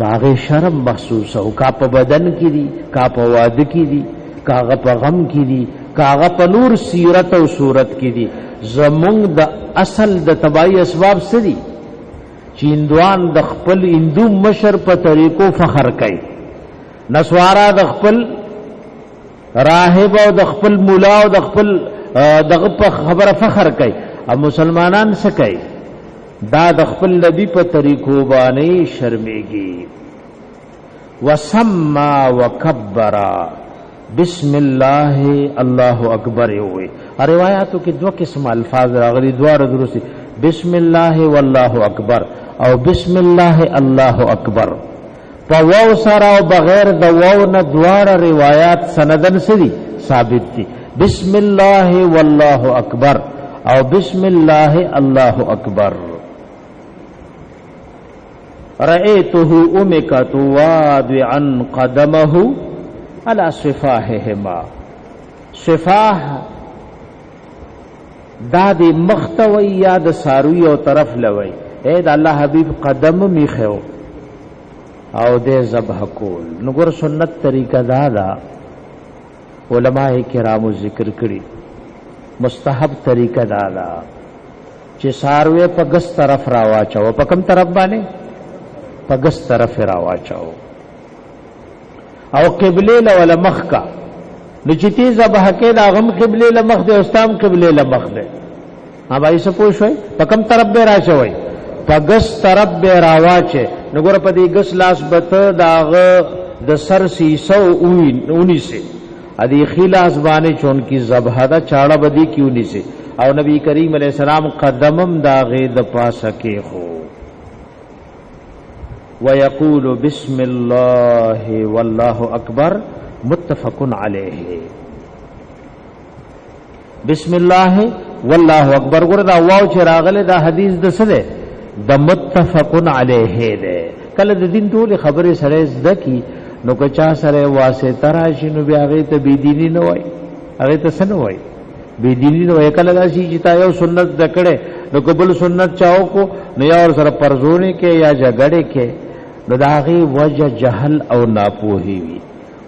هغه شرم محسوس او کا په بدن کې دي کا په واده کې دي کاغه په غم کې دي کاغه په نور سیرت او صورت کې دي زمونږ د اصل د تبعی اسباب سری چیندوان د خپل هندو مشر په طریقو فخر کوي نسوارا د خپل راهب او د خپل مولا او د خپل دغه په خبره فخر کوي او مسلمانان څه کوي دا د خپل نبی په طریقو باندې شرمېږي وسما وکبر بسم الله الله اکبر وي روایتو کې دوه قسم الفاظ راغلي دوه درسي بسم الله والله اکبر او بسم الله الله اکبر په واو سره او بغیر د واو نه دواړه روایت سندن سری ثابت دي بسم الله والله اکبر او بسم الله الله اکبر رأيته امكت وادعا قدمه على صفاحهما صفاح دا دی مختوی یا د ساروی او طرف لوي اے د الله حبیب قدم میخو او دې ذبح کول نګور سنت طریقہ دا علماء کرامو ذکر کړي مستحب طریقہ دا چې ساروی په ګس طرف راواچو په کوم طرف باندې په ګس طرف راواچو او قبله له مخ کا نو چې تی ذبح کې دا غم قبله له مخ دی استام قبله له مخ دی ها بھائی څه پوښوي په کوم طرف به راچوي په ګس طرف به راواچه نو ګور په دې ګس لاس بته داغه د سر سیسو اونی سے ادي خلاص باندې چون کی ذبح دا چاړه بدی کیونی سے او نبی کریم علیہ السلام قدمم داغه د پاسه کې خو ويقول بسم الله والله اکبر متفق علیه بسم الله والله اکبر ګور دا واو چې راغله دا حدیث د څه ده د متفق علیه ده کله د دین ټول خبره سره زده کی نو که چا سره واسطه راشي نو بیا هغه ته بيدینی نه وای هغه ته څه نه وای بيدینی نه وای کله دا شي چې تا یو سنت دکړه نو قبول سنت چاو کو نو یا ور سره پرزونه کې یا جګړه کې نو داغي وجه جهل او ناپوهي وي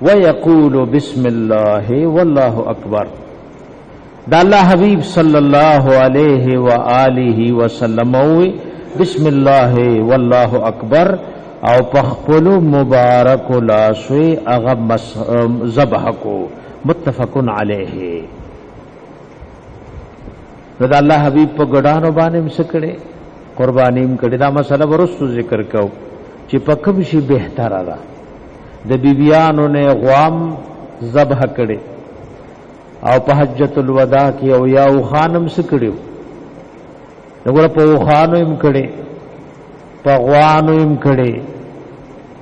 ويقول بسم الله والله اکبر دا الله حبیب صلی الله علیه و آله وسلم بسم الله والله اکبر او پخپل مبارک لاسوی اغه ذبح کو متفق علیه دا الله حبیب په ګډانو باندې مسکړي قربانیم کړي دا مسله ورستو ذکر کو چې په کوم شي بهتره ده د بیبیانو نه غوام ذبح کړي او په حجۃ الوداع کې او یا خانم سکړو وګوره په خانو هم کړي په غوانو هم کړي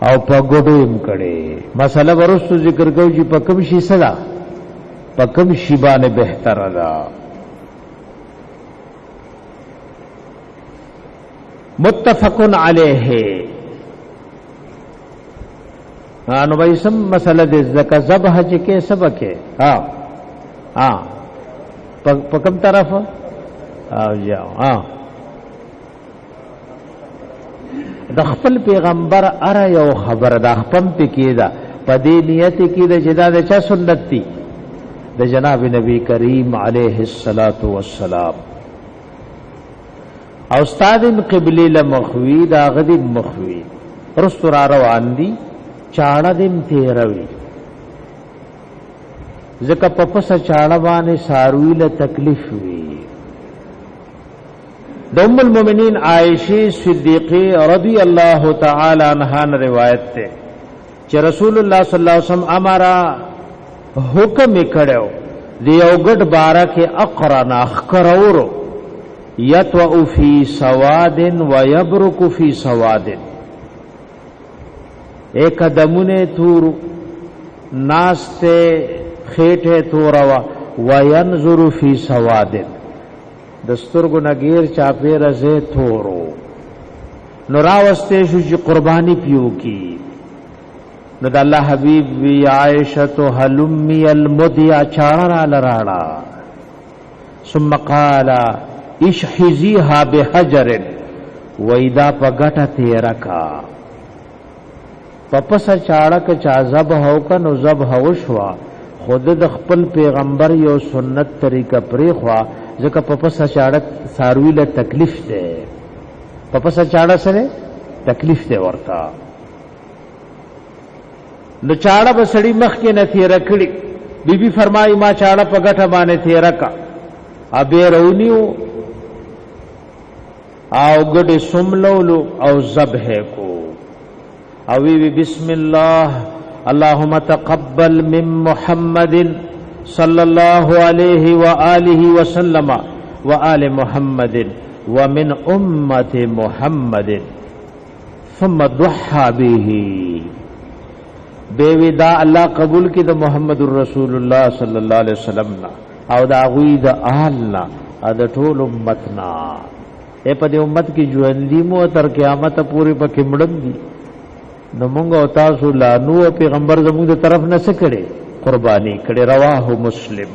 او په ګډو هم کړي مسله ورستو ذکر کوو چې په کوم شي صدا په کوم شی باندې بهتر ده متفقن علیه نو بھائی سم مسله د زکه ذبح چې کې سبکه ها په کوم طرف او جاو د خپل پیغمبر اره یو خبر د خپل پکې دا په دې نیت کې د جدا د چا سنت دي د جناب نبی کریم علیه الصلاۃ والسلام او استاد قبله لمخوی دا غدی مخوی رستور روان دي چاړه دیم تیروي ځکه په پسه چاړه باندې ساروی له تکلیف وی د ام المؤمنین عائشہ صدیقہ رضی اللہ تعالی عنہا روایت ته چې رسول الله صلی الله علیه وسلم امرا حکم کړو دی یو ګډ بارا کې اقرن اخکرورو یتو فی سواد و یبرک فی سواد ایک قدمونه تور ناسته خېټه توروا و ينظر فی سواد دستورګو نګیر چاپه رزه تورو نو راوسته شو چې قربانی پیو کی نو د الله حبیب وی عائشہ حلمی المدیا چارا لراړه ثم قال اشحذيها بحجر وإذا پغټه تیرکا پپس چاړک چا ذبح هو کنو ذبح وشوا خود د خپل پیغمبر یو سنت طریقه پرې خوا ځکه پپس چاړک ساروی له تکلیف ده پپس چاړه سره تکلیف ده ورتا نو چاړه بسړی مخ کې نه تیر کړی بیبي فرمایي ما چاړه په غټه باندې تیر کا ابه رونیو او ګډه سملولو او ذبح کو او وی بسم الله اللهم تقبل من محمد صلى الله عليه وآله وسلم وآل محمد ومن أمة محمد ثم ضحى به بیودا الله قبول کی د محمد رسول الله صلی الله علیه وسلم او دا غوی د اهلنا د ټول امتنا په دې امت کې ژوندۍ مو تر قیامت پورې پکې مړم دي نو موږ او تاسو لا نو پیغمبر زموږ د طرف نه څه کړي قربانی کړي رواه مسلم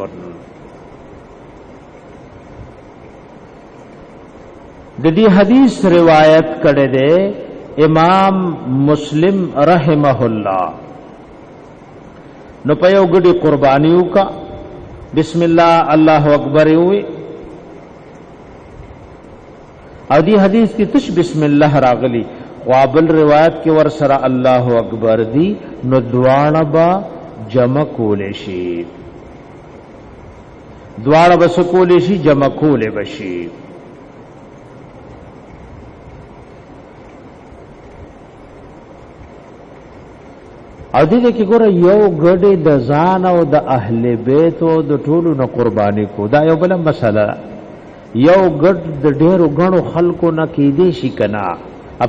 د دې حدیث روایت کړي ده امام مسلم رحمه الله نو په یو ګډي قربانیو کا بسم الله الله اکبر وي او دی حدیث کی تش بسم الله راغلی قابل روایت کې ور سره الله اکبر دی نو دواړه با جمع کول شي دواړه بس کول شي جمع کول بشي او دې کې ګوره یو ګډه د ځان او د اهل بیت او د ټولو نه قرباني کو دا یو بل مسله یو ګډ د ډېرو غنو خلکو نه کې دي شي کنا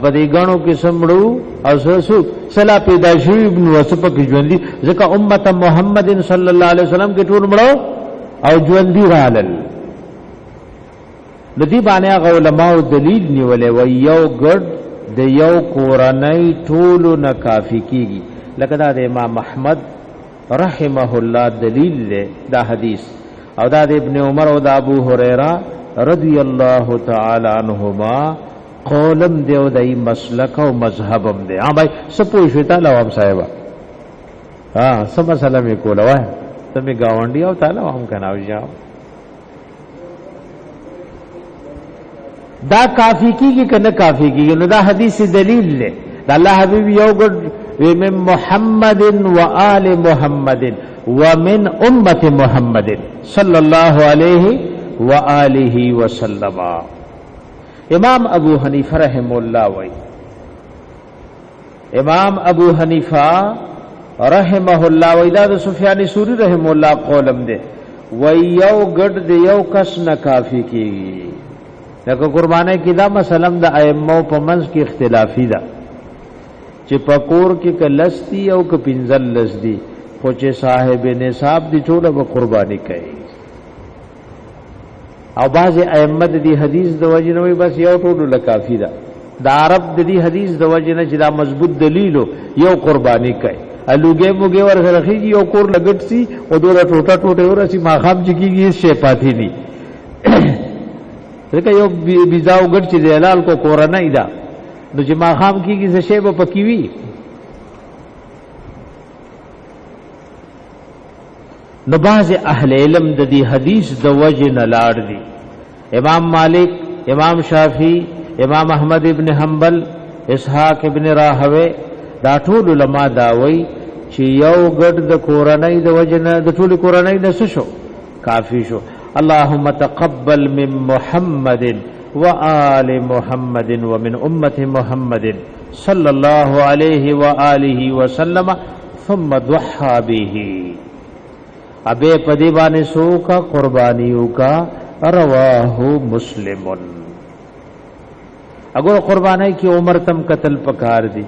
په دې غنو کې سمړو او سوسو سلا پیدا شي ابن وسپ کې ژوندۍ ځکه امت محمد صلی الله علیه وسلم کې ټول مړو او ژوندۍ رالل لدی باندې علماء دلیل نیولې و یو ګډ د یو قرآنی ټول نه کافی کیږي لکه دا د امام احمد رحمه الله دلیل له دا حدیث او دا د ابن عمر او د ابو هريره رضی الله تعالی عنهما قولم دیو دای مسلک او مذهبم دی بھائی سپوږ شتا لوام صاحب سم سلام کوله وای تمه گاونډي او تعالی هم کناو جاو دا کافی کیږي کنه کافی کیږي نو دا حدیث دلیل له دا الله حبیب یو ګډ من محمد و آل محمد ومن امت محمد صلی اللہ علیہ وآلہ وسلم امام ابو حنیفہ رحم اللہ وی امام ابو حنیفہ رحمه الله وإذا د سفیان ثوری رحم الله قولم دے ویو گډ د یو کس نه کافی کیږي لکه قربانه کې دا مثلا د ائمه په منځ کې اختلافي ده چې پکور کې کلستی او ک پنځل لسدي خو چې صاحب نصاب دی ټوله به قرباني کوي او بعض ائمه د دې حدیث د وجه نه وي بس یو ټوله لکافي ده د عرب د دې حدیث د وجه نه چې دا مضبوط دلیل یو قرباني کوي الوګه موګه ور سره خيږي یو کور لګټ سي او دوه ټوټه ټوټه ورسي ماخام چکیږي شي پاتې دي لکه یو بيزاو ګټ چې حلال کو کور نه ایدا نو چې ماخام کیږي څه شی به پکی وي نو باز اهل علم د دې حدیث د وجه نه لاړ دي امام مالک امام شافعی امام احمد ابن حنبل اسحاق ابن راهوی دا ټول علما دا وای چې یو ګډ د قرآنی د وجنه د ټول قرآنی د شو کافی شو اللهم تقبل من محمد وآل محمد ومن امه محمد صلی الله علیه و آله وسلم ثم ضحى به ابے پدی باندې سو کا قربانیوں کا رواه مسلم اگر قربانی کی عمر تم قتل پکار دی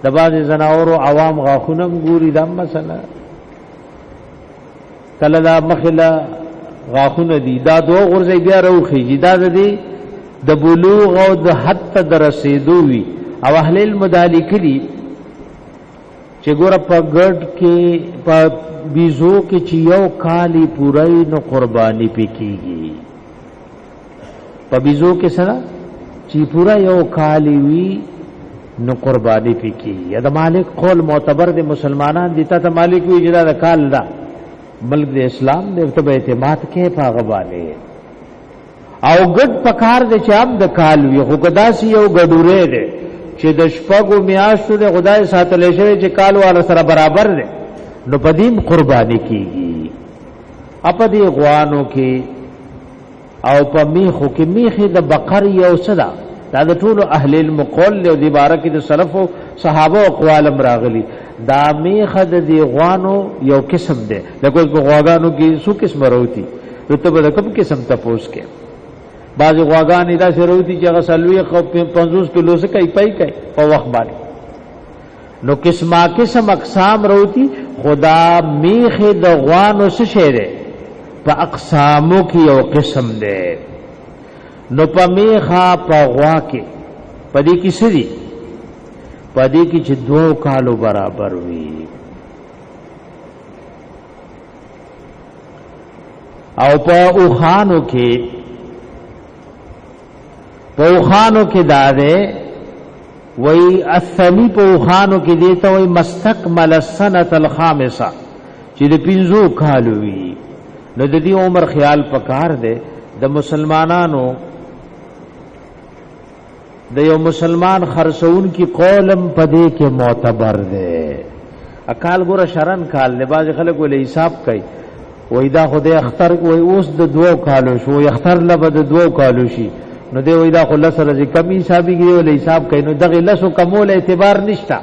د باز زناور او عوام غاخونم ګوري دا مثلا کله دا مخله غاخونه دي دا دوه غرزي بیا روخي دا دي د بلوغ او د حد ته رسیدو وي او اهل المدالک دي چې ګور په ګډ کې په بيزو کې چې یو کالی پورای نو قرباني پکېږي په بيزو کې سره چې پورا یو کالی وی نو قربانی پکې یا د مالک قول معتبر د مسلمانان دي ته مالک وی جدا د کال دا ملک د اسلام د ته اعتماد کې پاغه باندې او ګډ پکار د چام د کال وی خو کداسي یو ګډوره ده چې د شپږو میاشتو د خدای ساتلې شوی چې کال والا سره برابر ده نو پدیم قربانی کیږي اپدی غوانو کې او په میخو کې میخي د بقر یو صدا دا د ټولو اهل المقول له دی بارکه د سلف او صحابه او اقوال راغلي دا میخه د دی غوانو یو قسم ده لکه په غواګانو کې څو قسم وروتي رتبه د کوم قسم تپوس کې بعض غواګان دا شروعي چې غسلوي 50 کیلو سے کوي پای کوي په وخت باندې نو قسم اقسام وروتي خدا میخه د غوانو څه شه ده په اقسامو کې یو قسم ده نو په میخه په غوا کې پدې کې سړي پدې کې چې 2 کالو برابر وي او په اوخانو کې داده وی اثنی په اوخانو کې دیتا وی مستقمل السنه الخامسه چې د 5 کالو وي نو د دې عمر خیال پکار دی د مسلمانانو د یو مسلمان خرڅون کی قولم پدې کې معتبر دی اکال ګور شرن کال نه باز خلک ولې حساب کوي وای دا خدای اختر وای اوس د 2 کالو شو اختر لبد 2 کالو شي نو دی وای دا خلص سره کمی حسابيږي ولې حساب کوي نو دغه لسو کمول اعتبار نشتا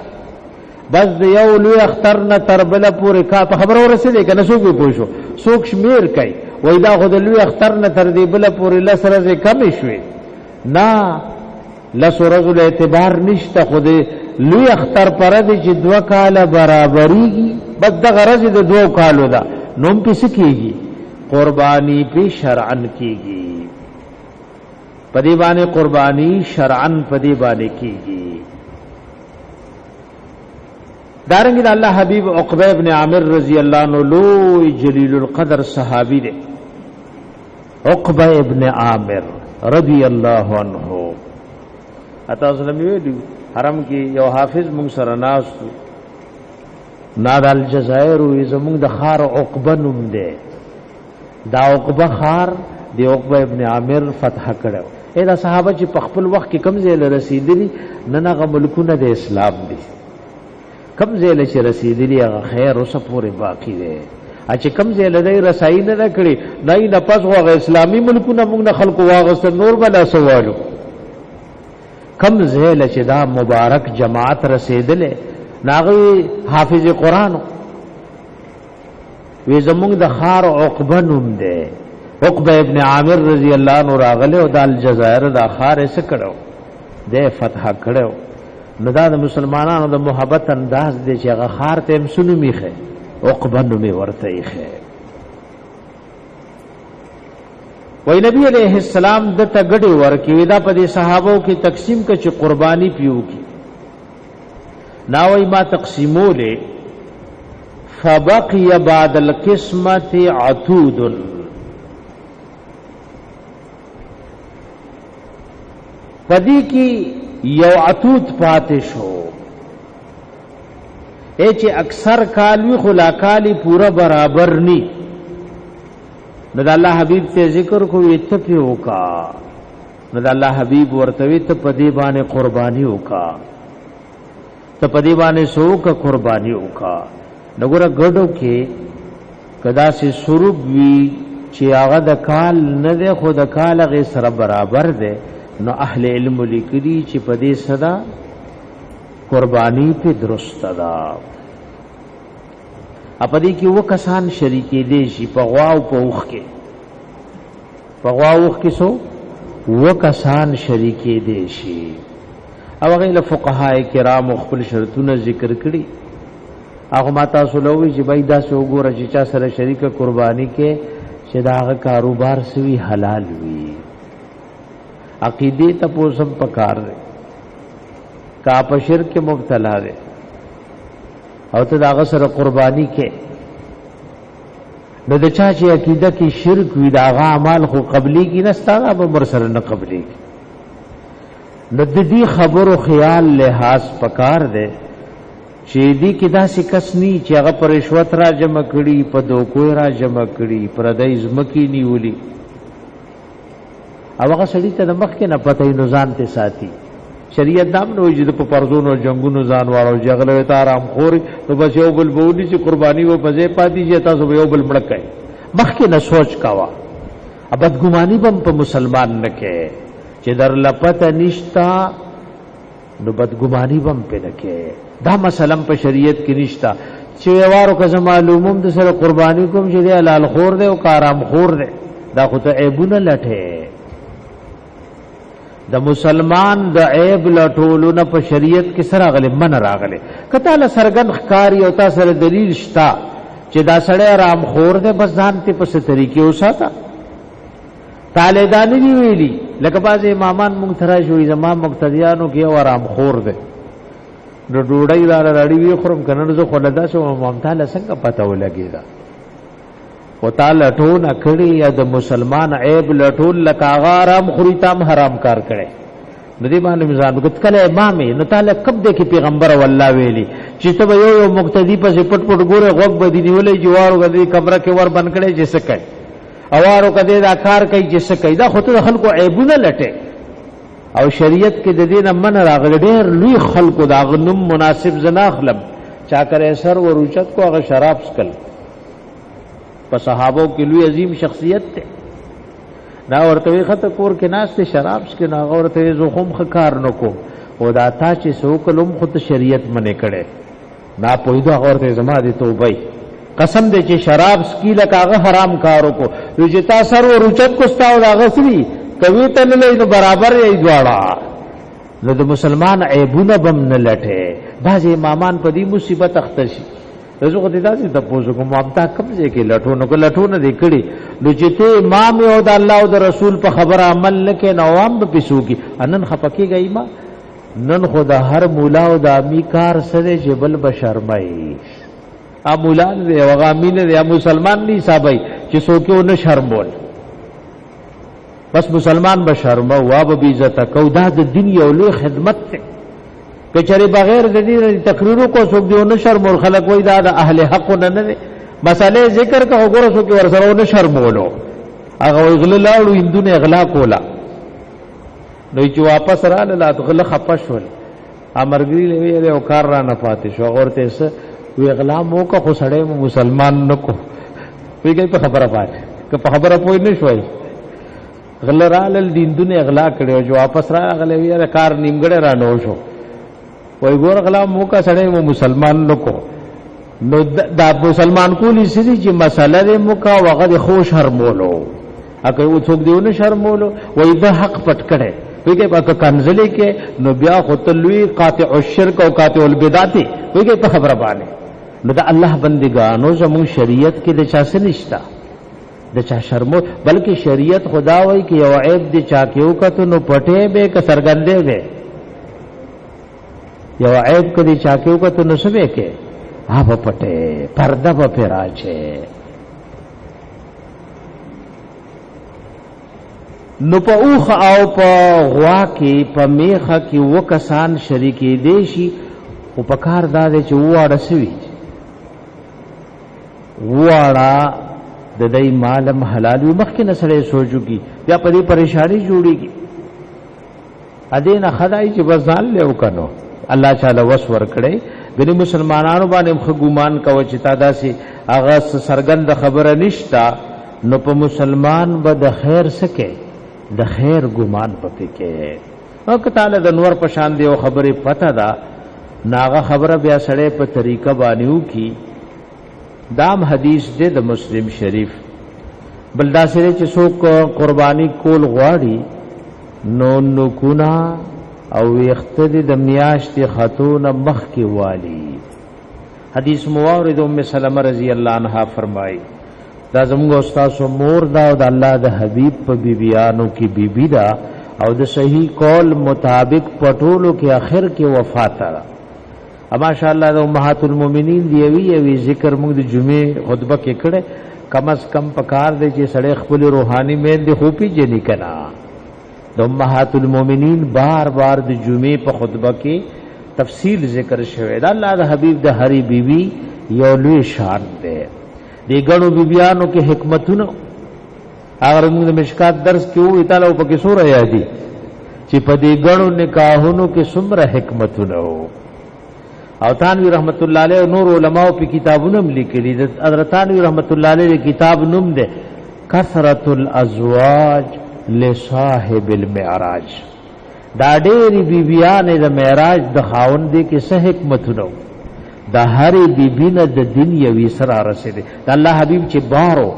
بس یو لوی اختر نه تربل پورې کا په خبر ورسېږي کنه څوک پوښو څوک شمیر کوي وای دا خدای لوی اختر نه تر دې بل پورې لسره کم شوي نه لسو رجل اعتبار نشته خدای لوی اختر پر دې چې 2 کال برابرېږي بس دغه رز د 2 کالو دا نوم پس کیږي قربانی په شرعن کیږي پدی باندې قربانی شرعن پدی باندې کیږي دارنګ د الله حبیب عقبہ ابن عامر رضی الله عنه لوی جلیل القدر صحابی دی عقبہ ابن عامر رضی الله عنه اته اسلام ویلو حرم کې یو حافظ مونږ سره ناس ناد الجزائر وی زمونږ د خار عقبہ نوم دی دا عقبہ خار دی عقبہ ابن عامر فتح کړو دا صحابه چې په خپل وخت کې کم ځای رسیدلی نه ملکونه د اسلام دي کم ځای چې رسیدلی هغه خیر اوس پورې باقی دی چې کم ځای له رسای نه کړی نه پس هغه اسلامي ملکونه موږ نه خلکو واغست نور بلا سوالو کم ځای چې دا مبارک جماعت رسیدله ناغي حافظ قرآن وی زمونږ د خار عقبه نوم دی عقبه ابن عامر رضی الله عنه راغله او د الجزائر د خار یې کړو د فتح کړو نو دا د مسلمانانو د محبت انداز دی چې هغه خار ته مسلو میخه عقبه نوم ورته یې وی نبی علیہ السلام د تګړي ورکی دا په دې صحابو کې تقسیم ک چې قربانی پیو کی ناوی ما تقسیموله فبقي بعد القسمه عتود پدې کې یو عتود پاتې شو چې اکثر کالوی خلاکالی پورا برابر نی نو د الله حبیب ته ذکر کو ته پیو کا نو د الله حبیب ورته ته پدې باندې قرباني وکا ته پدې باندې سوک قرباني وکا نګوره ګډو کې کدا سي سروب وی چې هغه د کال نه ده خو د کال غي سره برابر ده نو اهل علم لیکلي چې پدې صدا قرباني په درست ده اپدې کې و کسان شریکې دي شي په غواو په اوخ کې په غواو کې سو و کسان شریکې دي شي او غیله فقهای کرام خپل شرطونه ذکر کړي هغه ماته سولوي چې بای دا سو ګوره چې چا سره شریکه قرباني کې چې دا کاروبار سوي حلال وي عقیده ته پوسم پکار دي کا په شرک مبتلا دي او ته دا سره قرباني کې نو د چا چې عقیده کې شرک وي دا غا اعمال خو قبلي کې نستاغه به مر سره نه قبلي نو د دې خبرو خیال لحاظ پکار دي چې دې کې داسې کس ني چې هغه پر رشوت را جمع کړي په دوکوي را جمع کړي پر دای زمکی نیولي او هغه سړی ته د مخ کې نه پته نو ځان ته ساتي شریعت دام نو چې په پرزونو جنگونو ځان واړو جګړه ته آرام خوري نو بس یو بل بولی چې قرباني و پځه پاتې چې تاسو یو بل مړکای مخ کې نه سوچ کاوه بدګماني بم په مسلمان نه کې چې در لپته نشتا نو بدګماني بم په نه کې دا مثلا په شریعت کې نشتا چې وارو که معلوموم د سره قرباني کوم چې حلال خور دی او آرام خور دی دا خو ته عیبونه لټه د مسلمان د عیب لټولو نه په شریعت کې سره غلې من راغله کته له سرګن ښکاری او تاسو سره دلیل شتا چې دا سړی آرام خور دی بس ځان ته په څه طریقې وساته طالع دانی دی ویلي لکه باز امامان مونږ ترا شوې زما مقتدیانو کې آرام خور دی نو ډوډۍ دار راړي وی خورم کنه زه خلدا شو ممتاله څنګه پته ولګی دا و تعالی ټول کړي یا د مسلمان عیب لټول لکاغارم خریتام حرام کار کړي ندی باندې میزان وکړ کله امام نو تعالی کب دې کې پیغمبر والله ویلي چې ته یو مقتدی په پټ پټ ګوره غوږ بدی نیولې جوارو غدي کمره کې ور بن کړي چې سکه اوارو کده دا کار کوي چې سکه دا خو ته خلکو عیبونه لټه او شریعت کې د دې نه من راغلی ډېر لوی خلکو دا غنم مناسب زنا خلب چا کرے سر و روچت کو هغه شراب سکل په صحابو کې لوی عظیم شخصیت ته دا ورته خطه کور کې ناس ته شراب سکه نا ورته زخم خکار نکو او دا تا چې سوکلم خود شریعت منې کړي نا پویدا ورته زما دي توبه قسم دې چې شراب سکی لکه حرام کارو کو چې تا سر و روچت کو ستاو دا غسري کوي ته نه لې برابر یې دواړه نو د مسلمان عیبونه بم نه لټه بعض امامان په دې مصیبت اخته شي زه خو دې داسې د پوزو کوم امتا کم ځای کې لټونه کو لټونه دې کړي نو چې ته امام او د الله او د رسول په خبره عمل نه کې نوام به پسو کی انن خپکی گئی ما نن خدا هر مولا او د امی کار سره جبل بشرمای ا مولا دې وغامین دې مسلمان نه حسابای چې سوکو نه شرمول بس مسلمان بشرمه واب بی عزت کو دا د دین یو لوی خدمت ته کچری بغیر د دې تقریرو کو څوک دی نه شرم ول خلق وای دا د اهل حق نه نه مسئله ذکر کا وګوره څوک ور سره نه شرمولو هغه غل لاړو هندونه اغلا کولا نو چې واپس را لاله غل خپشول امرګری له یو کار را نه پاتې شو ورته څه وی اغلا مو کو خو سړی مسلمان نکو وی کوي په خبره پاتې که په خبره پوي نه شوي غلرال دین دنیا اغلا کړو جو واپس را غلې وی کار نیمګړې را نو شو و وای ګور غلا مو کا سړی مو مسلمان نکو نو دا مسلمان کولی سړي چې مسله دې مو کا وغه خوش هرمولو اګه و څوک دیونه شرمولو وای د حق پټ کړي ویګه په کنزلي کې نو بیا خطلوی قاطع الشرک او قاطع البدعت ویګه په خبره باندې نو د الله بندگانو زموږ شریعت کې د چا څه نشتا د چا شرمو بلکې شریعت خدا وای کې یو عیب د چا کېو کته نو پټه به ک سرګندې به یو عیب کدي چا کېو کته نو سبه کې ها په پټه پرده په پیراچه نو په اوخ او په غوا کې په میخه کې وکسان شریکې دي شي او په کار داده چې واړه سوي واړه د دې مالم حلال وي مخکې نسړې سوچو کی یا په دې پریشانی جوړيږي اذن خدای چې بزال له وکنو الله تعالی وسور کړي غني مسلمانانو باندې خګومان کوي چې تا داسي هغه سرګند خبره نشتا نو په مسلمان به د خیر سکے د خیر ګمان پکې کې او کتاله د نور په شان دی او خبره پته ده ناغه خبره بیا سړې په طریقه باندې کی دام حدیث دے د مسلم شریف بلدا سره چې څوک قربانی کول غواړي نو نکونا او یختدی د میاشت خاتون مخ کی والی حدیث موارد ام سلمہ رضی اللہ عنہا فرمائی دا زموږ استاد مور دا او د الله د حبیب په بیبیانو کی بیبی دا او د صحیح قول مطابق پټولو کې اخر کې وفات را ماشاء الله د امهات المؤمنین دی وی ذکر موږ د جمعې خطبه کې کړه کم از کم پکار دی چې سړی خپل روحاني مین دی خو پیژنې کنا د امهات المؤمنین بار بار د جمعې په خطبه کې تفصیل ذکر شوی دا الله د حبیب د هری بیبي یو لوی شان دی دی ګڼو بیبیانو کې حکمتونه اگر موږ د مشکات درس کې وې تعالی په کې سورہ یادي چې په دې ګڼو نکاحونو کې څومره حکمتونه وو او تانوی رحمت الله علیه نور علماء په کتابونو لیکلي د حضرت تانوی رحمت الله علیه کتاب نوم ده کثرت الازواج لصاحب المعراج دا ډېری بیبیانې د معراج د خاوند دي کې څه حکمتونه د هرې بیبینه د دین یوې سره رسېده د الله حبیب چې بارو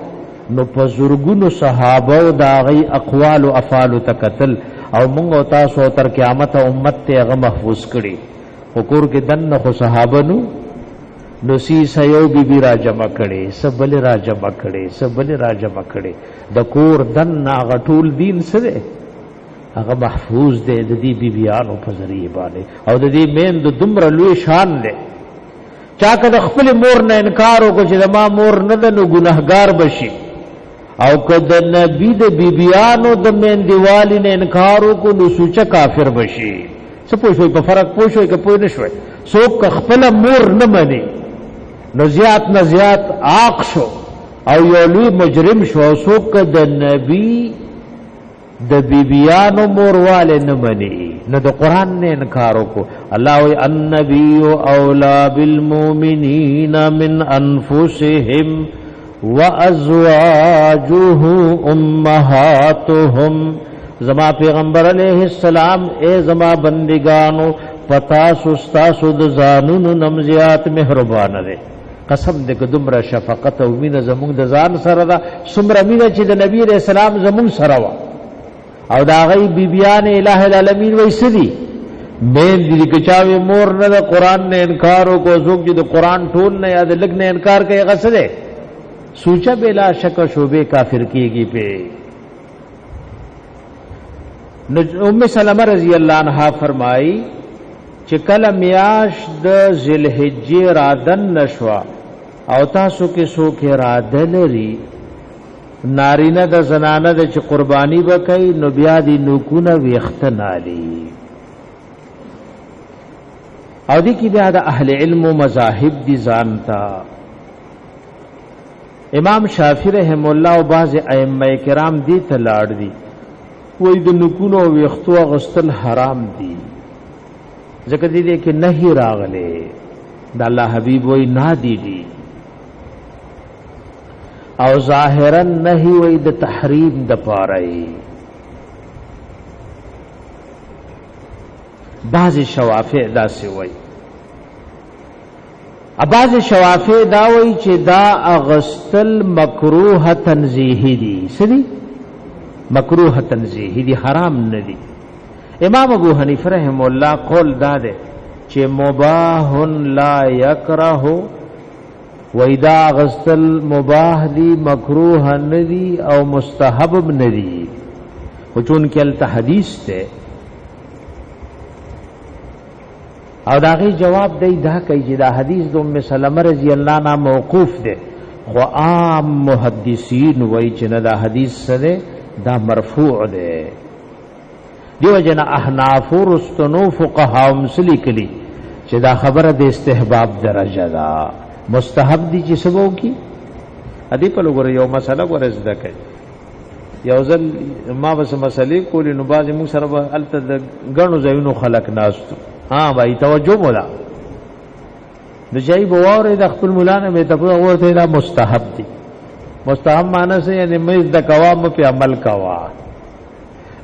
نو په زرګونو صحابه او د غي اقوال او افعال تکتل او موږ تاسو تر قیامت امت ته هغه محفوظ کړي وکور کې دن خو صحابه نو سی سيو بي را جمع کړي سبل را جمع کړي سبل را جمع کړي د کور دن غټول دین سره هغه محفوظ دی د دې بیبيانو په ذریعہ باندې او د دې مین د دمر لوی شان دی چا کده خپل مور نه انکار وکړي چې ما مور نه ده نو ګناهګار بشي او کده نبی د بیبيانو د مین دیوالي نه انکار وکړي نو سوچ کافر بشي سپوږی په فرق پوښوي که پوه نشوي څوک خپل مور نه مني نو زیات نه زیات عاق شو او یو لوی مجرم شو او څوک د نبی د بیبیانو مورواله نه مني نو د قران نه انکار وکړو الله وی النبی اولا بالمؤمنین من انفسهم وازواجه امهاتهم زما پیغمبر علیہ السلام اے زما بندگانو پتا سستا سود زانونو نمزیات مهربان دے قسم دې کدمره شفقت او مینه زموږ د ځان سره دا سمره مینه چې د نبی رسول الله زموږ سره وا او دا غي بیبیان الہ العالمین وایسدي مین دې کچاوي مور نه قرآن نه انکار او کو زوګ چې د قرآن ټول نه یاد لګ نه انکار کوي غسره سوچا بلا شک شوبه کافر کیږي په ام سلمہ رضی اللہ عنہا فرمائی چې کله میاش د ذوالحجې رادن نشوا او تاسو کې څوک اراده لري نارینه د زنانه د چې قربانی وکړي نو بیا دي نوکونه ویختنالي او دي کې بیا د اهل علم او مذاهب دي ځانتا امام شافعی رحم الله او بعض ائمه کرام دي تلاړ دي وای د نکونو ویختو غستل حرام دي ځکه دې کې نه راغله د الله حبیب وای نه دي او ظاهرا نه وای د تحریم د پاره بعض شوافع دا سی وای بعض شوافع دا وای چې دا اغستل مکروه تنزیهی دی سدی مکروه تنزیهی دی حرام ندی امام ابو حنیفه رحم الله قول دا ده چې مباح لا یکره وإذا غسل مباح دی مکروه ندی او مستحب ندی خو چون کې الته حدیث ته او داغي جواب دی دا کوي چې دا حدیث د ام سلمہ رضی الله عنها موقوف ده خو عام محدثین وایي چې دا حدیث سره دا مرفوع ده دیو جنا احناف رستنو فقها مسلی کلی چې دا خبره د استحباب درجه ده مستحب دی چې سبو کی ادي په لګره یو مسله ورزده کوي یو ځل ما بس مسلې کولې نو باز موږ سره الته د غنو ځایونو خلق ناستو ها بھائی توجه مولا د جای بواره د خپل مولانا مې تاسو ورته دا مستحب دی مستحب معنی څه یعنی مې د قوام په عمل کوا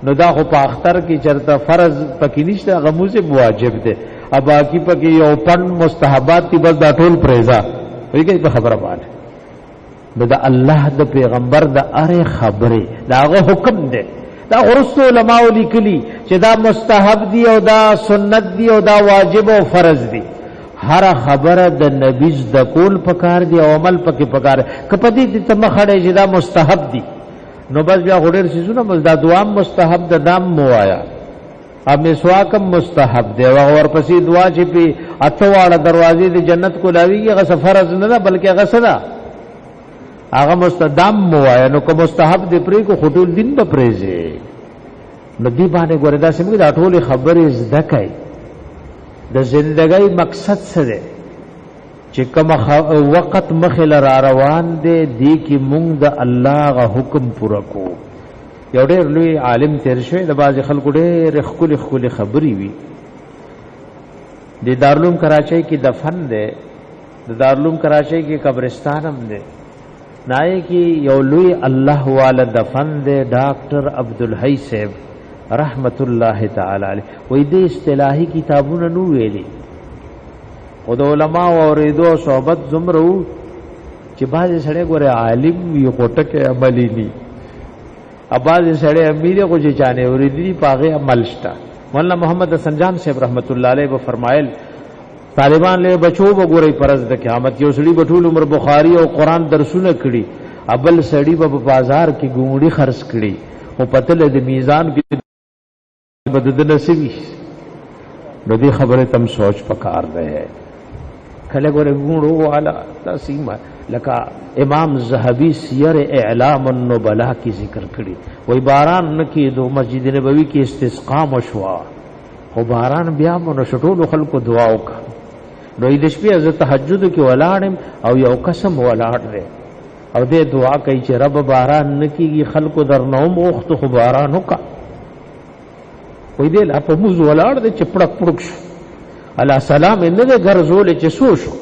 نو دا خو په اختر کې چرته فرض پکې نشته غموزه واجب دی ابا کی پکې یو پن مستحبات دی بس دا ټول پریزا ویږي په خبره باندې دا الله د پیغمبر د اره خبره داغه حکم دی دا ورسو علماء لیکلی چې دا مستحب دی او دا سنت دی او دا واجب او فرض دی هر خبره د نبی د کول پکار دی او عمل پکې پکار کپدی ته تمخړې چې دا مستحب دی نو بس بیا غوډر سيزونه بس دا دعا مستحب د دام موایا اب مسواکم مستحب دی او ورپسې دعا چې په اتواړه دروازې د جنت کو لاویږي هغه فرض نه ده بلکې هغه صدا هغه مستدام موایا نو کوم مستحب دی پرې کو خټول دین په پرېځي نو دی باندې ګوردا سمګي دا ټول خبرې زده کوي د ژوندۍ مقصد څه دی چې کوم وخت مخله را روان دی دی کی مونږ د الله غ حکم پوره کو یو ډېر لوی عالم تیر شوی د باز خلکو ډېر خولي خبري وي د دارالعلوم کراچۍ کې دفن دی د دارالعلوم کراچۍ کې قبرستان هم دی نای کې یو لوی الله والا دفن دی ډاکټر عبدالحی صاحب رحمت الله تعالی علیه وې د اصطلاحي کتابونو نو ویلي او د علماء اوریدو صحبت زمرو چې باز سړی ګوره عالم وي کوټه عملی ني اباز سړی امیر کو چې چانه اوریدي پاغه عمل شتا مولانا محمد حسن جان صاحب رحمت الله علیه و فرمایل طالبان له بچو وګوري پرز د قیامت یو سړی بټول عمر بخاری او قران درسونه کړي ابل سړی په بازار کې ګونګړي خرڅ کړي او پتل د میزان کې بدد نصیبی نو دی خبره تم سوچ پکار رہے کله ګوره ګونړو والا تاسیمه لکه امام زهبی سیر اعلام النبلا کی ذکر کړي وای باران نکي دو مسجد نبوی کې استسقا مشوا او باران بیا مونږ شټول خلکو دعا وکړه نو د شپې از تهجد کې ولاړم او یو قسم ولاړ رہے او دې دعا کوي چې رب باران نکيږي خلکو درنوم وخت خو باران وکړه وې دې لا په موز ولاړ دې چپړک پړک شو الله سلام نه دې غرزول چې سو شو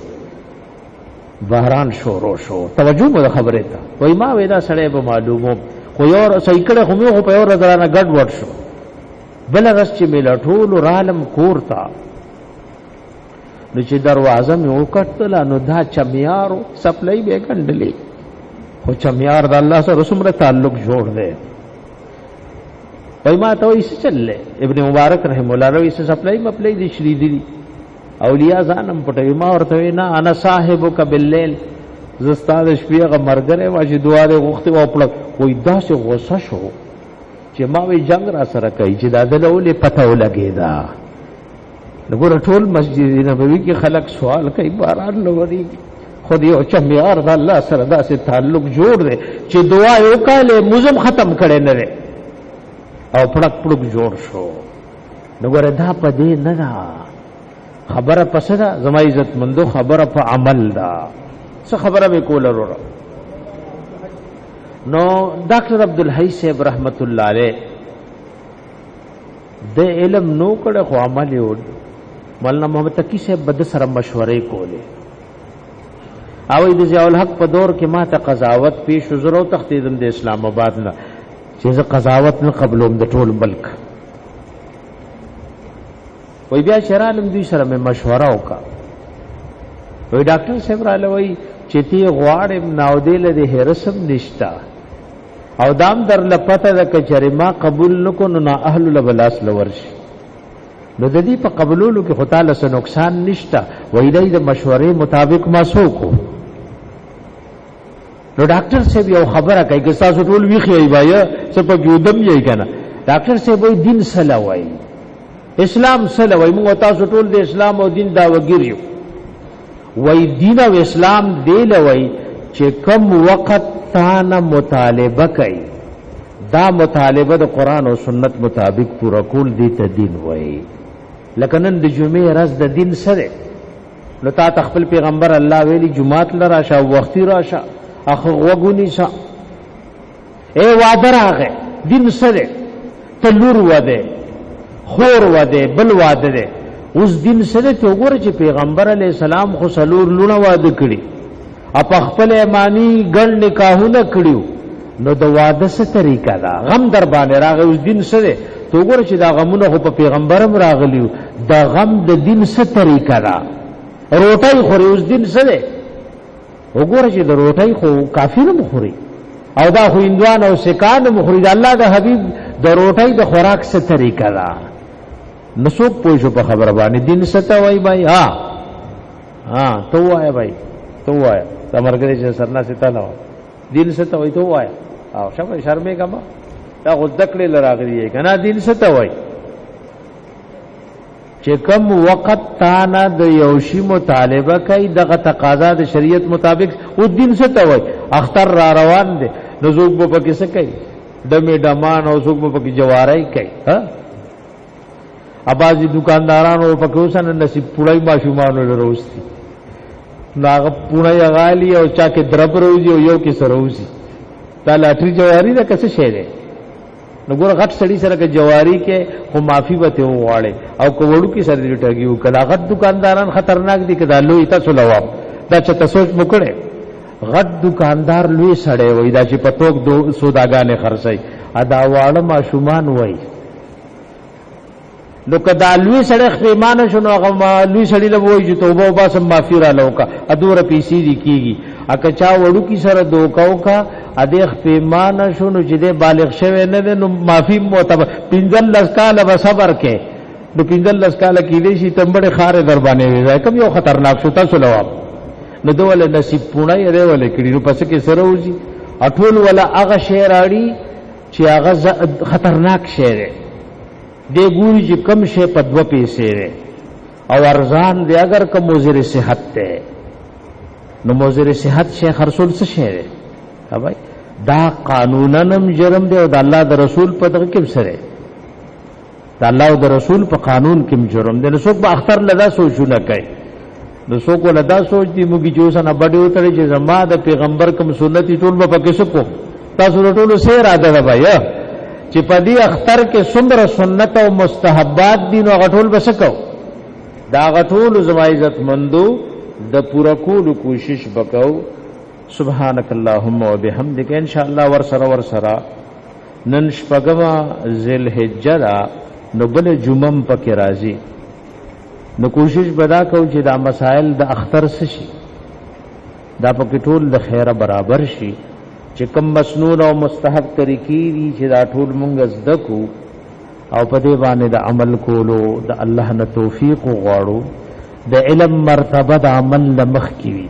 باران شروع شو توجه مو خبره ته وای ما وېدا سړې به معلومو خو یو سایکړه خو مې په یو رضانه ګډ وډ شو بل رس چې مې لټول رالم کورتا نو چې دروازه مې وکټله نو دا چمیارو سپلای به ګندلې خو چمیار د الله سره سره تعلق جوړ دی وای ما ته وایي چلله ابن مبارک رحم الله روي سپلای مپلای دي شری دي اولیاء ځانم پټوي ما ورته نه انا صاحبک بالليل زستاد شپې غ مرګره واجی دعا دې غوښته و خپل وای داسې غوسه شو چې ما وی جنگ را سره کوي چې دا دلولې پته ولګي دا وګوره ټول مسجد نبوي کې خلک سوال کوي باران لوري خو یو چمیار د الله سره داسې تعلق جوړ دی چې دعا یو کاله موزم ختم کړي نه او پړک پړک جوړ شو نو ګوره دا په دې نه دا خبره پس دا زما عزت مندو خبره په عمل دا څه خبره به کول وروړه نو ډاکټر عبدالحی صاحب رحمت الله علیه د علم نو کړه خو عمل یو مولانا محمد تقی صاحب بد سره مشورې کولې او د ضیاء الحق په دور کې ما ته قضاوت پیش وزرو تختیدم د اسلام آباد نه چې قضاوت نه قبلوم د ټول ملک وای بیا شرالم دوی سره مې مشوره وکړه وای ډاکټر صاحب رااله وای چې تی غواړم ناودې له دې رسم نشتا او دام در لپته د کچری ما قبول نکو نو اهل البلاس لورش نو د دې په قبولولو کې خدای له نقصان نشتا وای د مشورې مطابق ما سوکو نو ډاکټر صاحب یو خبره کوي که تاسو ټول ویخی وایي څه په ګودم یې کنه ډاکټر صاحب وایي دین سره وایي اسلام سره وایي موږ تاسو ټول د اسلام او دین دا وګریو وایي دین او اسلام دی لوي چې کم وخت تانه مطالبه کوي دا مطالبه د قران او سنت مطابق پورا کول دي ته دین وایي لکه نن د جمعې ورځ د دین سره نو تا خپل پیغمبر الله ویلي جمعات لراشه وختي راشه اخ وګونی سا اے وعده راغه دین سره تلور وده خور وده بل وعده ده اوس دین سره ته وګوره چې پیغمبر علی السلام خو سلور لونه وعده کړي اپ خپل ایمانی ګڼ نکاحونه کړیو نو د وعده څه طریقه ده غم در باندې راغه اوس دین سره ته وګوره چې دا غمونه خو په پیغمبرم راغلیو دا غم د دین څه طریقه ده روټي خوري اوس دین سره وګوره چې د روټۍ خو کافر مخوري او دا خو هندوان او سکان مخوري د الله د حبيب د روټۍ د خوراک څه طریقه ده نسوک پوښو په خبره باندې دین ست وای بھائی ها تو وای بھائی تو وای تمرګری چې سرنا ستا نه دین ست وای تو وای او شپه شرمې کما دا غذکړې لراغلی کنه دین ست وای چې کم وخت تانا د یوشي مطالبه کوي دغه تقاضا د شریعت مطابق او دین څه ته وای اختر را روان دي نو زوګ په کې څه کوي دمه دمان او زوګ په کې جوارای کوي ها اباځي دکاندارانو په کې وسنه نصیب پړای ماشومانو لروستي ناغه پړای غالي او چا کې درب روزي او یو کې سروزي دا لاټري جواری دا څه شی دی نو ګور غټ سړی سره کې جواری کې خو معافي وته وغواړي او کوړو کې سره دې ټګیو کله غټ دکانداران خطرناک دي کدا لوی تاسو لواب دا چې تاسو وکړي غټ دکاندار لوی سړی وای دا چې پتوک دو سوداګانې خرڅي ادا واړه ماشومان وای نو کدا لوی سړی خپېمانه شنو هغه لوی سړی له وای چې توبه او باسم معافي را لوکا ادور پیسې دي کیږي اکه چا وړو کې سره دوکاو کا ادیخ پیمانه شنو چې دې بالغ شوه نه نو معافي معتبر پنځل لسکاله به صبر کې نو پنځل لسکاله کې دې شي تمبړې خارې در باندې وای کوم یو خطرناک شو تاسو لواب نو دوله نصیب پونه یې ولې کړي نو پس کې سره وځي اټول ولا هغه شی راړي چې هغه خطرناک شی دی دې ګوري چې کم شی په 2 پیسې او ارزان دی اگر کوم مضر صحت ته نو مضر صحت شیخ رسول څه شی دی بھائی دا قانوننم جرم دی او د الله د رسول په دغه کې سره د الله او د رسول په قانون کې جرم دی نو څوک به اختر لدا سوچونه کوي نو څوک لدا سوچ دی موږ جوړسنه بډیو ترې چې زما د پیغمبر کوم سنتي ټول په کې سکو تاسو ټول سیر اده ده بھائی چې په دې اختر کې څومره سنت او مستحبات دي نو غټول بسکو دا غټول زما عزت مندو د پورا کولو کوشش وکاو سبحانك اللهم وبحمدك ان شاء الله ور سرا نن شپږم ذل حجه نو بل جمعم پکې راځي نو کوشش بدا کو چې دا مسائل د اختر شي دا پکې ټول د خیره برابر شي چې کوم مسنون او مستحب طریقې دي چې دا ټول مونږ زده کو او په دې باندې د عمل کولو د الله نه توفیق غواړو د علم مرتبه د عمل لمخ کی وي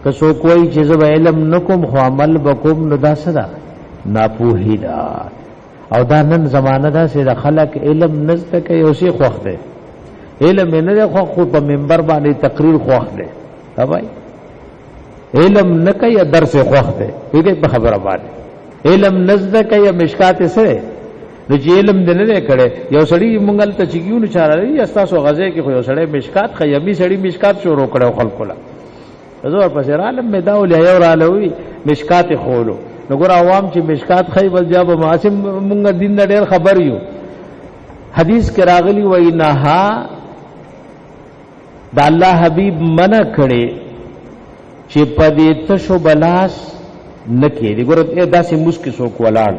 که سو کوئی چیز به علم نکم خو عمل بکم نو دا صدا ناپوهی دا او دا نن زمانه دا سه د خلق علم نزد کوي او سی خوخ ده علم نه خو په منبر باندې تقریر خوخ ده هاوای علم نه کوي درس خوخ ده دې په خبره باندې علم نزد کوي مشکات سره نو چې علم دې نه کړي یو سړی مونږل ته چګیونو چاره یې استاسو غزه کې خو یو سړی مشکات خیمي سړی مشکات شروع کړو خلکو لا زور پس عالم میں داول یو را لوي مشکات خولو نو ګور عوام چې مشکات خی بل جواب معاصم مونږ دین ډېر خبر یو حدیث کې راغلی وای نه دا الله حبیب منع کړي چې پدې تشو بلاس نکې دی ګور داسې مسکی سو کولاړ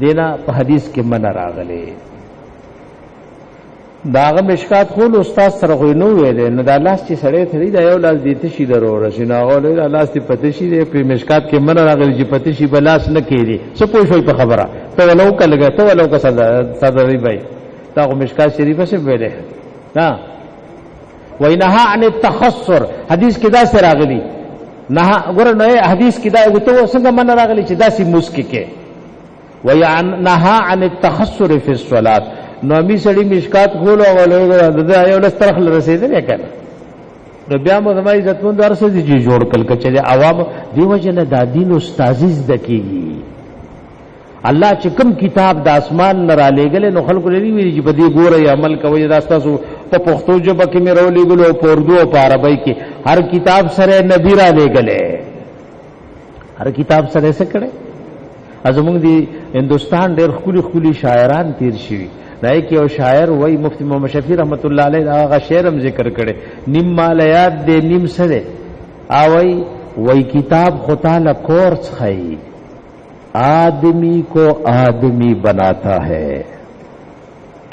دینا په حدیث کې منع راغلی داغه مشکات خول استاد سره خو نو ویل نو دا لاس چې سړی تھری دا یو لاس دیته شي درو رسینا غول لاس ته پته شي په مشکات کې من راغلی چې پته شي بلاس نه کېږي څه پوه شوي په خبره ته ولو کلګه ته ولو کا صدري بھائی دا مشکات شریفه سے ویلې ها وینها عن التخسر حدیث کې دا سره راغلی نه ګور نه حدیث کې دا یو ته څنګه من راغلی چې دا سی مسکی کې وینها عن التخسر فی الصلاه نو می سړی مشکات خول او ولې یو لسترخ رسیدل کنه نو بیا مو زما عزت مند ورسې چې جوړ کل کچې عوام دیو جن د دین استادیز دکېږي الله چې کوم کتاب د اسمان نه را لېګل نو خلکو لري ویل چې په دې ګوره عمل کوي دا تاسو په پښتو ژبه کې مې راولې ګلو او په اردو او په عربی کې هر کتاب سره نبی را لېګلې هر کتاب سره څه کړي ازمږ دی هندستان ډېر خولي خولي شاعران تیر شي دای کې او شاعر وای مفتی محمد شفیع رحمت الله علیه هغه شعر هم ذکر کړي نیم مالیات دې نیم سره اوای وای کتاب خدا له کورس خای آدمی کو آدمی بناتا ہے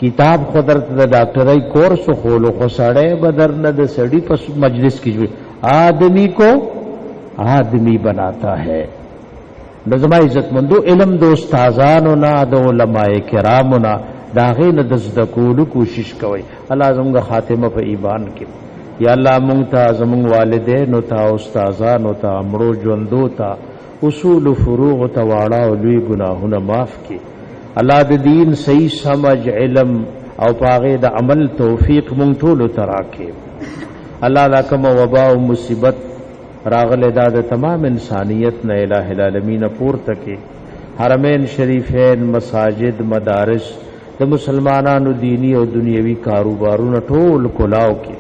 کتاب خدرت د ډاکټرای کورس خولو خو سړی بدر نه د سړی په مجلس کې جوړ آدمی کو آدمی بناتا ہے نظم عزت مندو علم دو استادانو نا د علماء کرامو نا داغه نه د زدکولو کوشش کوي الله زموږ خاتمه په ایمان کې یا الله مونږ ته زموږ والدین او ته استادان او ته امرو ژوندو ته اصول فروغ ته واړه او لوی ګناهونه معاف کړي الله د دین صحیح سمجھ علم او پاغه د عمل توفیق مونږ ټول ته راکړي الله دا کوم وبا او مصیبت راغله د تمام انسانیت نه الٰه العالمین پورته کې حرمین شریفین مساجد مدارس د مسلمانانو دینی او دنیوي کاروبارونه ټول کلاو کې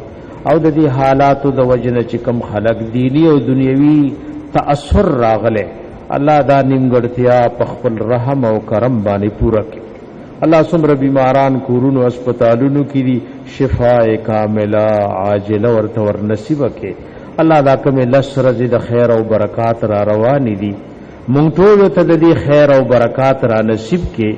او د دې حالاتو د وجنه چې کم خلق دینی او دنیوي تأثر راغله الله دا نیمګړتیا په خپل رحم او کرم باندې پورا کړي الله څومره بیماران کورونو هسپتالونو کې دي شفاء کامله عاجله ورته ور نصیب کړي الله دا کوم لسرز د خیر او برکات را روان دي مونږ ټول ته د دې خیر او برکات را نصیب کړي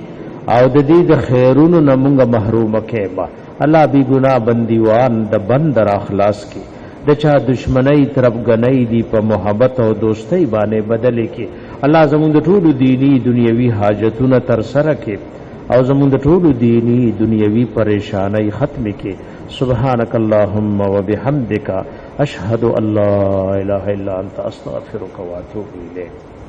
او د دې د خیرونو نه مونږ محروم کړي الله بی ګناه بندیوان د بند را خلاص کړي د چا دشمنی طرف غنۍ دی په محبت او دوستۍ باندې بدلې کې الله زموږ د ټولو دینی دنیوي حاجتونه تر سره کې او زموږ د ټولو دینی دنیوي پریشانای ختم کې سبحانك اللهم وبحمدك اشهد ان لا اله الا انت استغفرك واتوب اليك